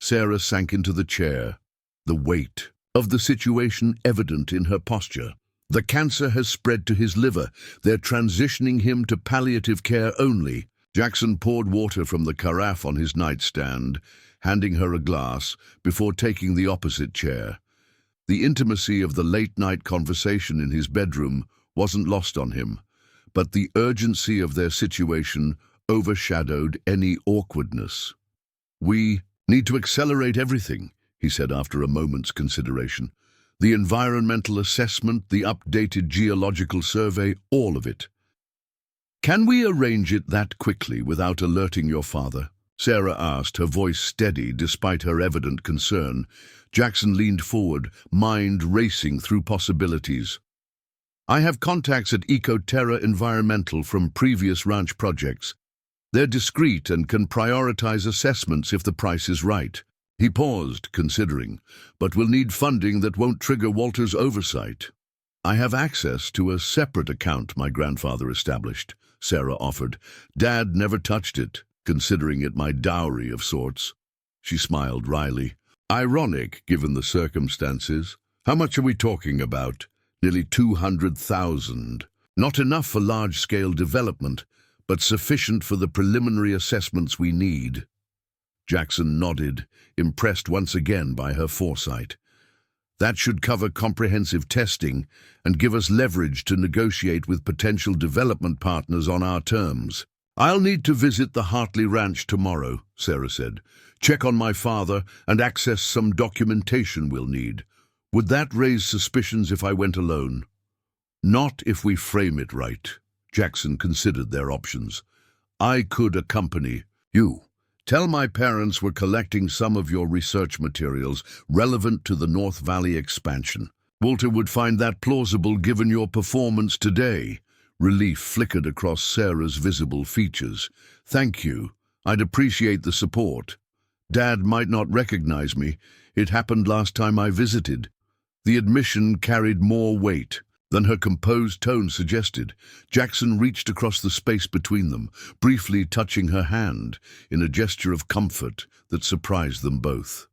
Sarah sank into the chair, the weight of the situation evident in her posture. "The cancer has spread to his liver. They're transitioning him to palliative care only." Jackson poured water from the carafe on his nightstand, handing her a glass before taking the opposite chair. The intimacy of the late-night conversation in his bedroom wasn't lost on him, but the urgency of their situation overshadowed any awkwardness. "We need to accelerate everything," he said after a moment's consideration. "The environmental assessment, the updated geological survey, all of it." "Can we arrange it that quickly without alerting your father?" Sarah asked, her voice steady despite her evident concern. Jackson leaned forward, mind racing through possibilities. "I have contacts at Ecoterra Environmental from previous ranch projects. They're discreet and can prioritize assessments if the price is right." He paused, considering, "but will need funding that won't trigger Walter's oversight." "I have access to a separate account my grandfather established," Sarah offered. "Dad never touched it, considering it my dowry of sorts." She smiled wryly. "Ironic, given the circumstances. How much are we talking about?" "Nearly 200,000. Not enough for large-scale development, but sufficient for the preliminary assessments we need." Jackson nodded, impressed once again by her foresight. "That should cover comprehensive testing and give us leverage to negotiate with potential development partners on our terms." "I'll need to visit the Hartley Ranch tomorrow," Sarah said. "Check on my father and access some documentation we'll need. Would that raise suspicions if I went alone?" "Not if we frame it right." Jackson considered their options. "I could accompany you. Tell my parents we're collecting some of your research materials relevant to the North Valley expansion. Walter would find that plausible given your performance today." Relief flickered across Sarah's visible features. "Thank you. I'd appreciate the support. Dad might not recognize me. It happened last time I visited." The admission carried more weight than her composed tone suggested. Jackson reached across the space between them, briefly touching her hand in a gesture of comfort that surprised them both.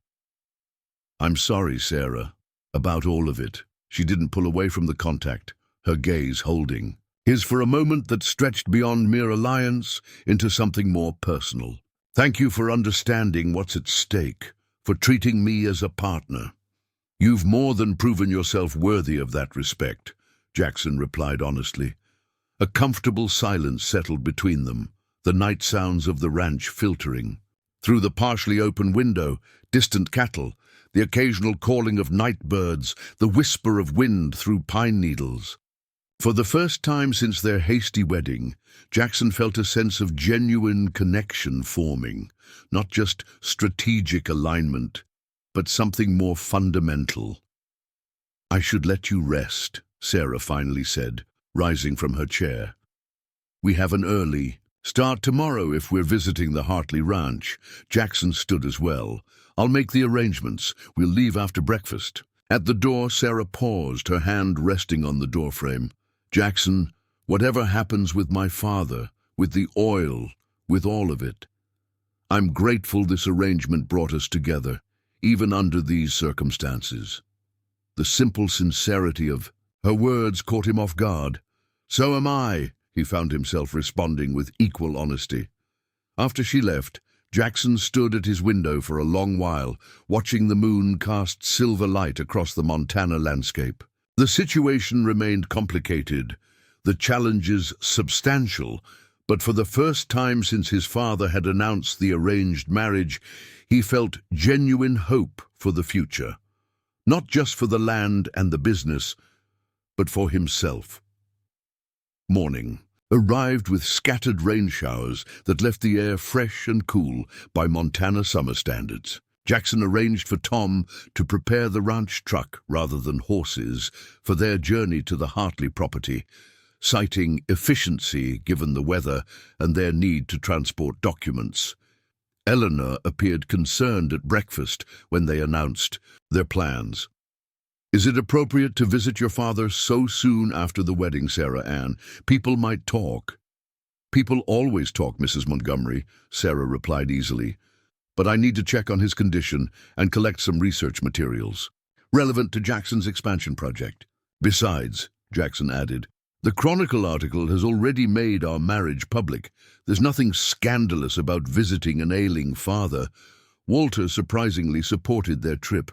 "I'm sorry, Sarah, about all of it." She didn't pull away from the contact, her gaze holding his for a moment that stretched beyond mere alliance into something more personal. Thank you for understanding what's at stake, for treating me as a partner. You've more than proven yourself worthy of that respect, Jackson replied honestly. A comfortable silence settled between them, the night sounds of the ranch filtering. Through the partially open window, distant cattle, the occasional calling of night birds, the whisper of wind through pine needles. For the first time since their hasty wedding, Jackson felt a sense of genuine connection forming, not just strategic alignment, but something more fundamental. I should let you rest, Sarah finally said, rising from her chair. We have an early start tomorrow if we're visiting the Hartley Ranch. Jackson stood as well. I'll make the arrangements. We'll leave after breakfast. At the door, Sarah paused, her hand resting on the doorframe. Jackson, whatever happens with my father, with the oil, with all of it, I'm grateful this arrangement brought us together, even under these circumstances. The simple sincerity of her words caught him off guard. So am I, he found himself responding with equal honesty. After she left, Jackson stood at his window for a long while, watching the moon cast silver light across the Montana landscape. The situation remained complicated, the challenges substantial, but for the first time since his father had announced the arranged marriage, he felt genuine hope for the future. Not just for the land and the business, but for himself. Morning arrived with scattered rain showers that left the air fresh and cool by Montana summer standards. Jackson arranged for Tom to prepare the ranch truck rather than horses for their journey to the Hartley property, citing efficiency given the weather and their need to transport documents. Eleanor appeared concerned at breakfast when they announced their plans. Is it appropriate to visit your father so soon after the wedding, Sarah Ann? People might talk. People always talk, Mrs. Montgomery, Sarah replied easily. But I need to check on his condition and collect some research materials relevant to Jackson's expansion project. Besides, Jackson added, the Chronicle article has already made our marriage public. There's nothing scandalous about visiting an ailing father. Walter surprisingly supported their trip.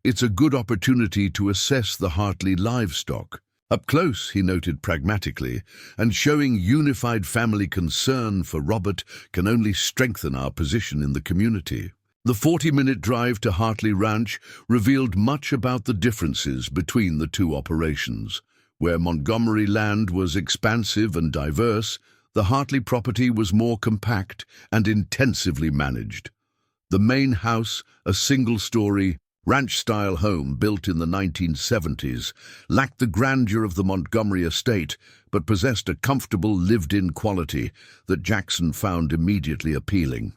It's a good opportunity to assess the Hartley livestock. Up close, he noted pragmatically, and showing unified family concern for Robert can only strengthen our position in the community. The 40-minute drive to Hartley Ranch revealed much about the differences between the two operations. Where Montgomery land was expansive and diverse, the Hartley property was more compact and intensively managed. The main house, a single-story, ranch-style home built in the 1970s, lacked the grandeur of the Montgomery estate, but possessed a comfortable lived-in quality that Jackson found immediately appealing.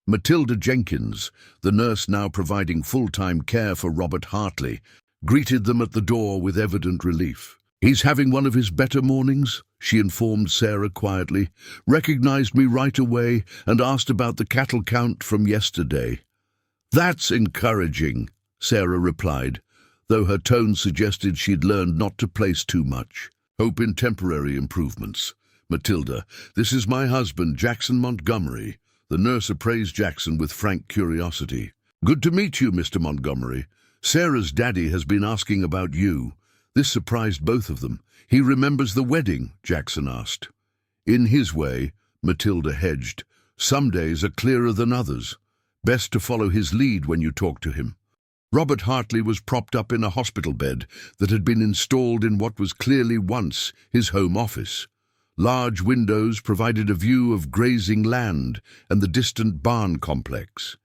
Matilda Jenkins, the nurse now providing full-time care for Robert Hartley, greeted them at the door with evident relief. He's having one of his better mornings, she informed Sarah quietly, recognized me right away and asked about the cattle count from yesterday. That's encouraging, Sarah replied, though her tone suggested she'd learned not to place too much. Hope in temporary improvements. Matilda, this is my husband, Jackson Montgomery. The nurse appraised Jackson with frank curiosity. Good to meet you, Mr. Montgomery. Sarah's daddy has been asking about you. This surprised both of them. He remembers the wedding, Jackson asked. In his way, Matilda hedged. Some days are clearer than others. Best to follow his lead when you talk to him. Robert Hartley was propped up in a hospital bed that had been installed in what was clearly once his home office. Large windows provided a view of grazing land and the distant barn complex.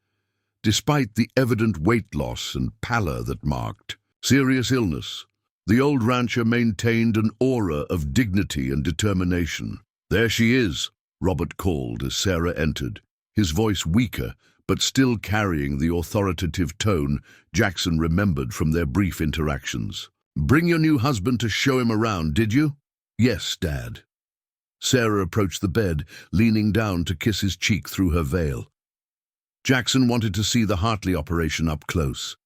Despite the evident weight loss and pallor that marked serious illness, the old rancher maintained an aura of dignity and determination. There she is, Robert called as Sarah entered, his voice weaker but still carrying the authoritative tone Jackson remembered from their brief interactions. Bring your new husband to show him around, did you? Yes, Dad. Sarah approached the bed, leaning down to kiss his cheek through her veil. Jackson wanted to see the Hartley operation up close.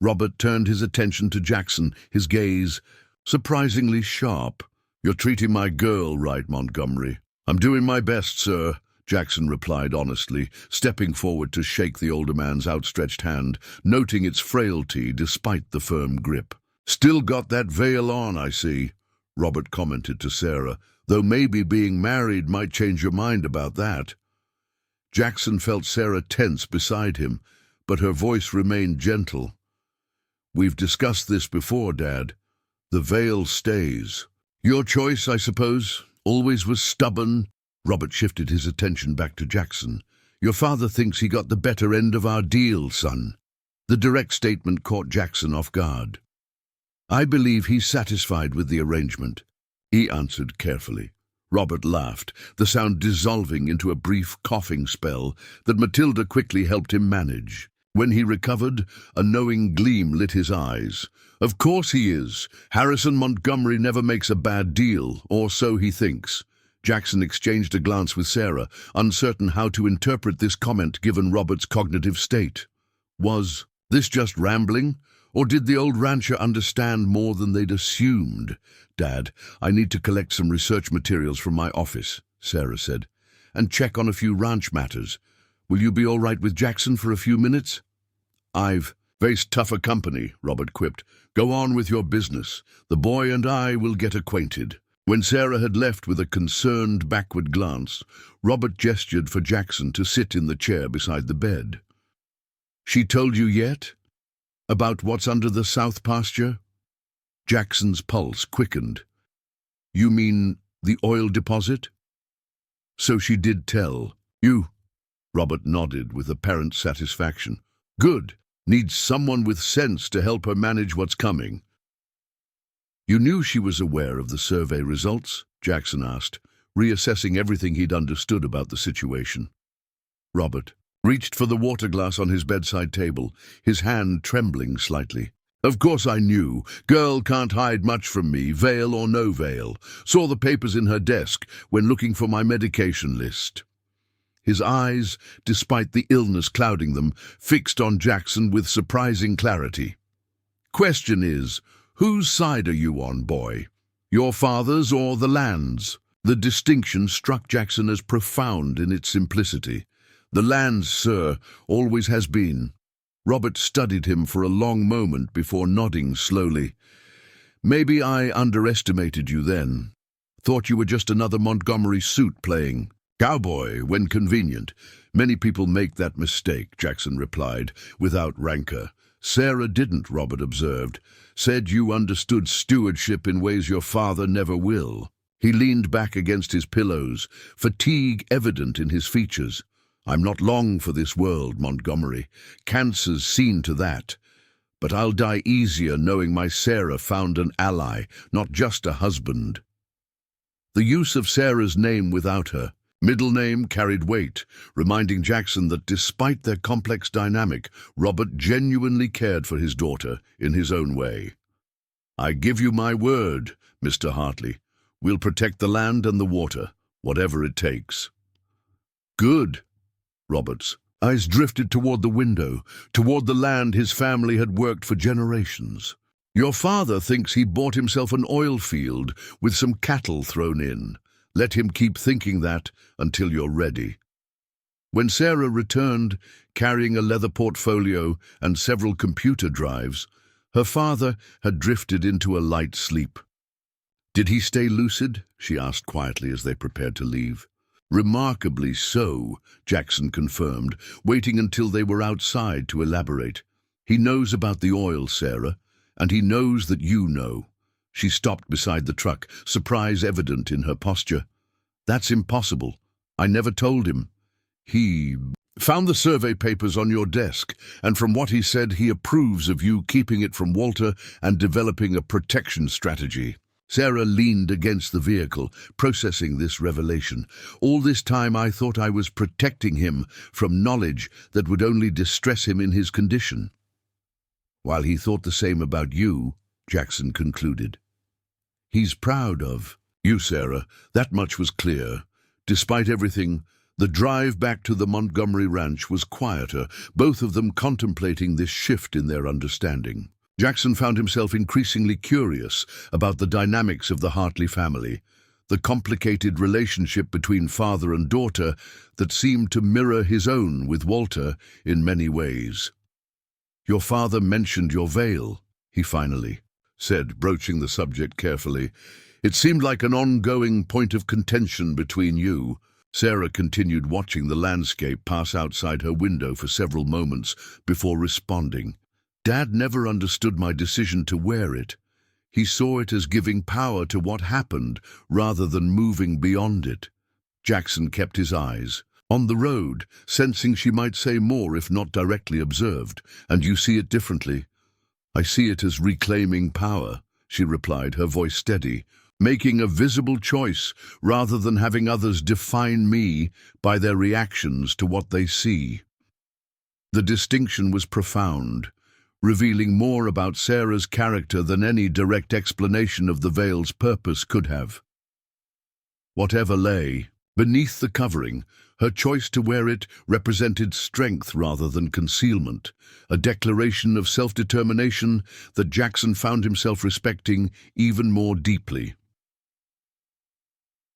Robert turned his attention to Jackson, his gaze Surprisingly sharp. You're treating my girl right, Montgomery. I'm doing my best, sir, Jackson replied honestly, stepping forward to shake the older man's outstretched hand, noting its frailty despite the firm grip. Still got that veil on, I see, Robert commented to Sarah, though maybe being married might change your mind about that. Jackson felt Sarah tense beside him, but her voice remained gentle. We've discussed this before, Dad. The veil stays. Your choice, I suppose, always was stubborn. Robert shifted his attention back to Jackson. Your father thinks he got the better end of our deal, son. The direct statement caught Jackson off guard. I believe he's satisfied with the arrangement, he answered carefully. Robert laughed, the sound dissolving into a brief coughing spell that Matilda quickly helped him manage. When he recovered, a knowing gleam lit his eyes. Of course he is. Harrison Montgomery never makes a bad deal, or so he thinks. Jackson exchanged a glance with Sarah, uncertain how to interpret this comment given Robert's cognitive state. Was this just rambling? Or did the old rancher understand more than they'd assumed? Dad, I need to collect some research materials from my office, Sarah said, and check on a few ranch matters. Will you be all right with Jackson for a few minutes? I've faced tougher company, Robert quipped. Go on with your business. The boy and I will get acquainted. When Sarah had left with a concerned backward glance, Robert gestured for Jackson to sit in the chair beside the bed. She told you yet? About what's under the south pasture? Jackson's pulse quickened. You mean the oil deposit? So she did tell. You? Robert nodded with apparent satisfaction. Good. Needs someone with sense to help her manage what's coming. You knew she was aware of the survey results? Jackson asked, reassessing everything he'd understood about the situation. Robert reached for the water glass on his bedside table, his hand trembling slightly. Of course I knew. Girl can't hide much from me, veil or no veil. Saw the papers in her desk when looking for my medication list. His eyes, despite the illness clouding them, fixed on Jackson with surprising clarity. Question is, whose side are you on, boy? Your father's or the land's? The distinction struck Jackson as profound in its simplicity. The land's, sir, always has been. Robert studied him for a long moment before nodding slowly. Maybe I underestimated you then. Thought you were just another Montgomery suit playing cowboy when convenient. Many people make that mistake, Jackson replied, without rancor. Sarah didn't, Robert observed. Said you understood stewardship in ways your father never will. He leaned back against his pillows, fatigue evident in his features. I'm not long for this world, Montgomery. Cancer's seen to that. But I'll die easier knowing my Sarah found an ally, not just a husband. The use of Sarah's name without her middle name carried weight, reminding Jackson that despite their complex dynamic, Robert genuinely cared for his daughter in his own way. I give you my word, Mr. Hartley. We'll protect the land and the water, whatever it takes. Good. Robert's eyes drifted toward the window, toward the land his family had worked for generations. Your father thinks he bought himself an oil field with some cattle thrown in. Let him keep thinking that until you're ready. When Sarah returned, carrying a leather portfolio and several computer drives, her father had drifted into a light sleep. Did he stay lucid? She asked quietly as they prepared to leave. Remarkably so, Jackson confirmed, waiting until they were outside to elaborate. He knows about the oil, Sarah, and he knows that you know. She stopped beside the truck, surprise evident in her posture. That's impossible. I never told him. He found the survey papers on your desk, and from what he said, he approves of you keeping it from Walter and developing a protection strategy. Sarah leaned against the vehicle, processing this revelation. All this time I thought I was protecting him from knowledge that would only distress him in his condition. While he thought the same about you, Jackson concluded. He's proud of you, Sarah. That much was clear. Despite everything, the drive back to the Montgomery ranch was quieter, both of them contemplating this shift in their understanding. Jackson found himself increasingly curious about the dynamics of the Hartley family, the complicated relationship between father and daughter that seemed to mirror his own with Walter in many ways. "Your father mentioned your veil," he finally said, broaching the subject carefully. "It seemed like an ongoing point of contention between you." Sarah continued watching the landscape pass outside her window for several moments before responding. "Dad never understood my decision to wear it. He saw it as giving power to what happened rather than moving beyond it." Jackson kept his eyes on the road, sensing she might say more if not directly observed. "And you see it differently?" "I see it as reclaiming power," she replied, her voice steady. "Making a visible choice rather than having others define me by their reactions to what they see." The distinction was profound, revealing more about Sarah's character than any direct explanation of the veil's purpose could have. Whatever lay beneath the covering, her choice to wear it represented strength rather than concealment, a declaration of self-determination that Jackson found himself respecting even more deeply.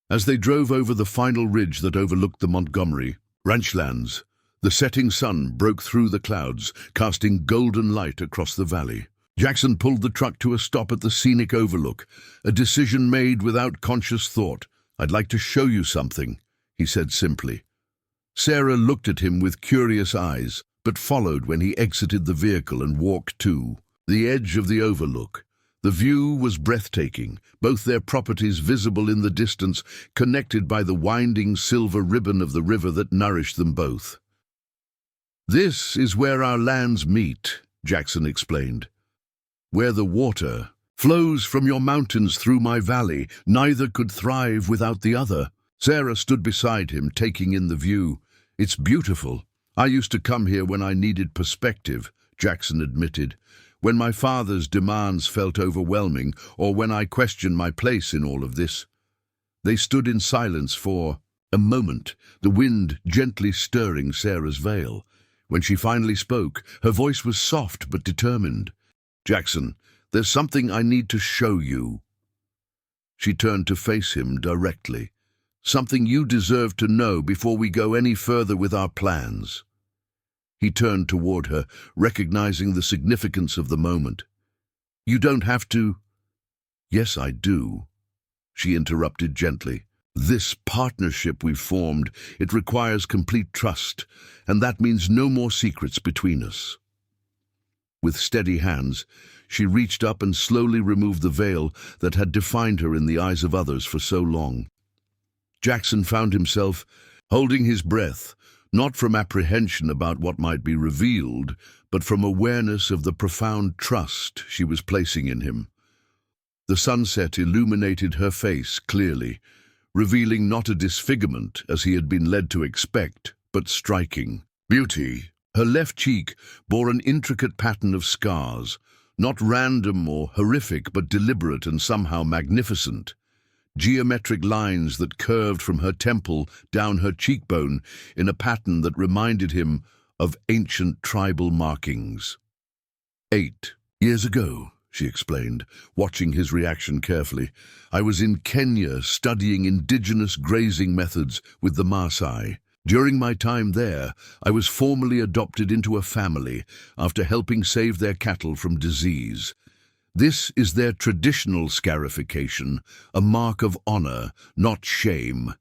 As they drove over the final ridge that overlooked the Montgomery ranchlands, the setting sun broke through the clouds, casting golden light across the valley. Jackson pulled the truck to a stop at the scenic overlook, a decision made without conscious thought. "I'd like to show you something," he said simply. Sarah looked at him with curious eyes, but followed when he exited the vehicle and walked to the edge of the overlook. The view was breathtaking, both their properties visible in the distance, connected by the winding silver ribbon of the river that nourished them both. "This is where our lands meet," Jackson explained. "Where the water flows from your mountains through my valley. Neither could thrive without the other." Sarah stood beside him, taking in the view. "It's beautiful. I used to come here when I needed perspective," Jackson admitted. "When my father's demands felt overwhelming, or when I questioned my place in all of this." They stood in silence for a moment, the wind gently stirring Sarah's veil. When she finally spoke, her voice was soft but determined. "Jackson, there's something I need to show you." She turned to face him directly. "Something you deserve to know before we go any further with our plans." He turned toward her, recognizing the significance of the moment. "You don't have to—" "Yes, I do," she interrupted gently. "This partnership we've formed, it requires complete trust, and that means no more secrets between us." With steady hands, she reached up and slowly removed the veil that had defined her in the eyes of others for so long. Jackson found himself holding his breath, not from apprehension about what might be revealed, but from awareness of the profound trust she was placing in him. The sunset illuminated her face clearly, revealing not a disfigurement, as he had been led to expect, but striking beauty. Her left cheek bore an intricate pattern of scars, not random or horrific, but deliberate and somehow magnificent. Geometric lines that curved from her temple down her cheekbone in a pattern that reminded him of ancient tribal markings. 8 years ago, she explained, watching his reaction carefully, I was in Kenya studying indigenous grazing methods with the Maasai. During my time there, I was formally adopted into a family after helping save their cattle from disease. This is their traditional scarification, a mark of honor, not shame.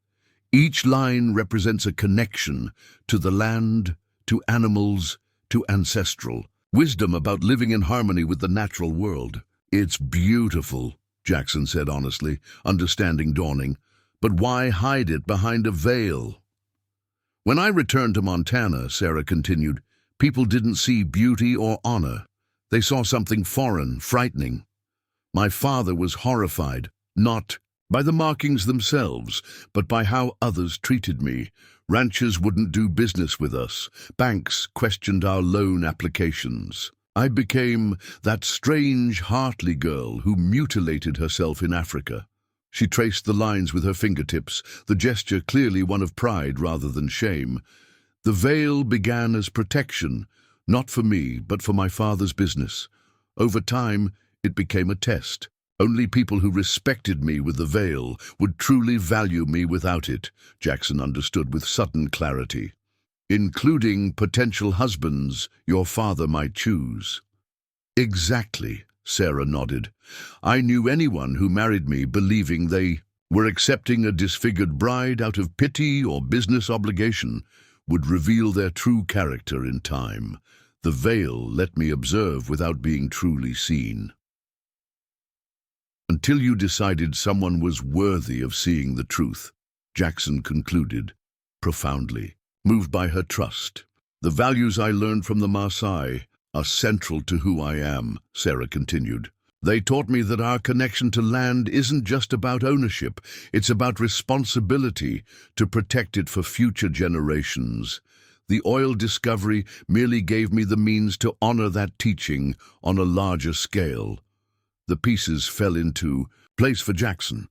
Each line represents a connection to the land, to animals, to ancestral wisdom about living in harmony with the natural world. It's beautiful, Jackson said honestly, understanding dawning. But why hide it behind a veil? When I returned to Montana, Sarah continued, people didn't see beauty or honor. They saw something foreign, frightening. My father was horrified, not by the markings themselves, but by how others treated me. Ranchers wouldn't do business with us. Banks questioned our loan applications. I became that strange Hartley girl who mutilated herself in Africa. She traced the lines with her fingertips, the gesture clearly one of pride rather than shame. The veil began as protection, not for me, but for my father's business. Over time, it became a test. Only people who respected me with the veil would truly value me without it, Jackson understood with sudden clarity. Including potential husbands your father might choose. Exactly, Sarah nodded. I knew anyone who married me believing they were accepting a disfigured bride out of pity or business obligation would reveal their true character in time. The veil let me observe without being truly seen. Until you decided someone was worthy of seeing the truth, Jackson concluded, profoundly, moved by her trust. The values I learned from the Maasai are central to who I am, Sarah continued. They taught me that our connection to land isn't just about ownership, it's about responsibility to protect it for future generations. The oil discovery merely gave me the means to honor that teaching on a larger scale. The pieces fell into place for Jackson.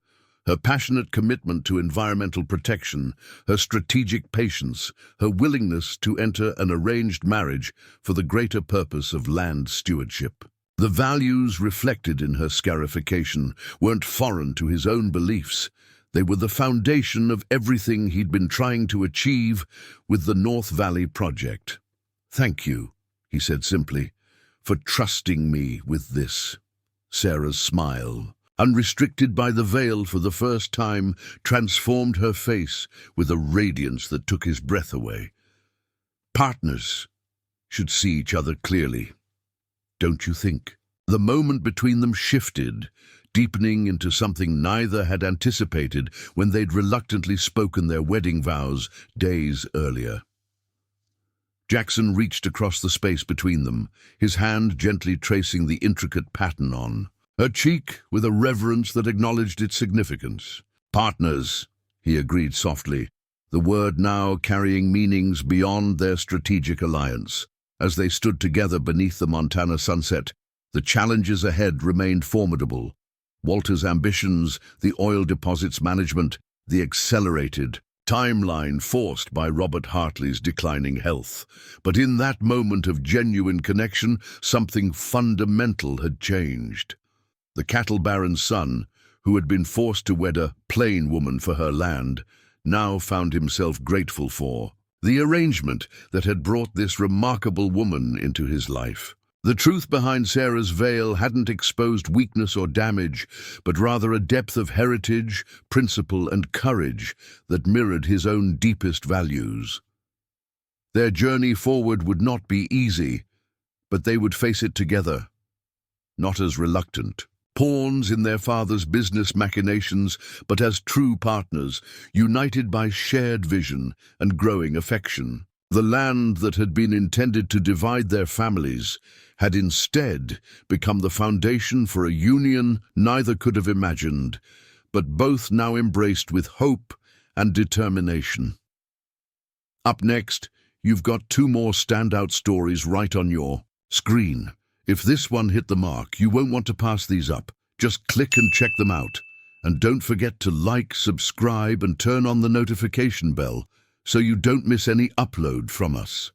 Her passionate commitment to environmental protection, her strategic patience, her willingness to enter an arranged marriage for the greater purpose of land stewardship. The values reflected in her scarification weren't foreign to his own beliefs. They were the foundation of everything he'd been trying to achieve with the North Valley Project. Thank you, he said simply, for trusting me with this. Sarah's smile, unrestricted by the veil for the first time, transformed her face with a radiance that took his breath away. Partners should see each other clearly, don't you think? The moment between them shifted, deepening into something neither had anticipated when they'd reluctantly spoken their wedding vows days earlier. Jackson reached across the space between them, his hand gently tracing the intricate pattern on her cheek with a reverence that acknowledged its significance. Partners, he agreed softly, the word now carrying meanings beyond their strategic alliance. As they stood together beneath the Montana sunset, the challenges ahead remained formidable. Walter's ambitions, the oil deposits management, the accelerated timeline forced by Robert Hartley's declining health. But in that moment of genuine connection, something fundamental had changed. The cattle baron's son, who had been forced to wed a plain woman for her land, now found himself grateful for the arrangement that had brought this remarkable woman into his life. The truth behind Sarah's veil hadn't exposed weakness or damage, but rather a depth of heritage, principle, and courage that mirrored his own deepest values. Their journey forward would not be easy, but they would face it together, not as reluctant pawns in their father's business machinations, but as true partners, united by shared vision and growing affection. The land that had been intended to divide their families had instead become the foundation for a union neither could have imagined, but both now embraced with hope and determination. Up next, you've got two more standout stories right on your screen. If this one hit the mark, you won't want to pass these up. Just click and check them out. And don't forget to like, subscribe, and turn on the notification bell so you don't miss any upload from us.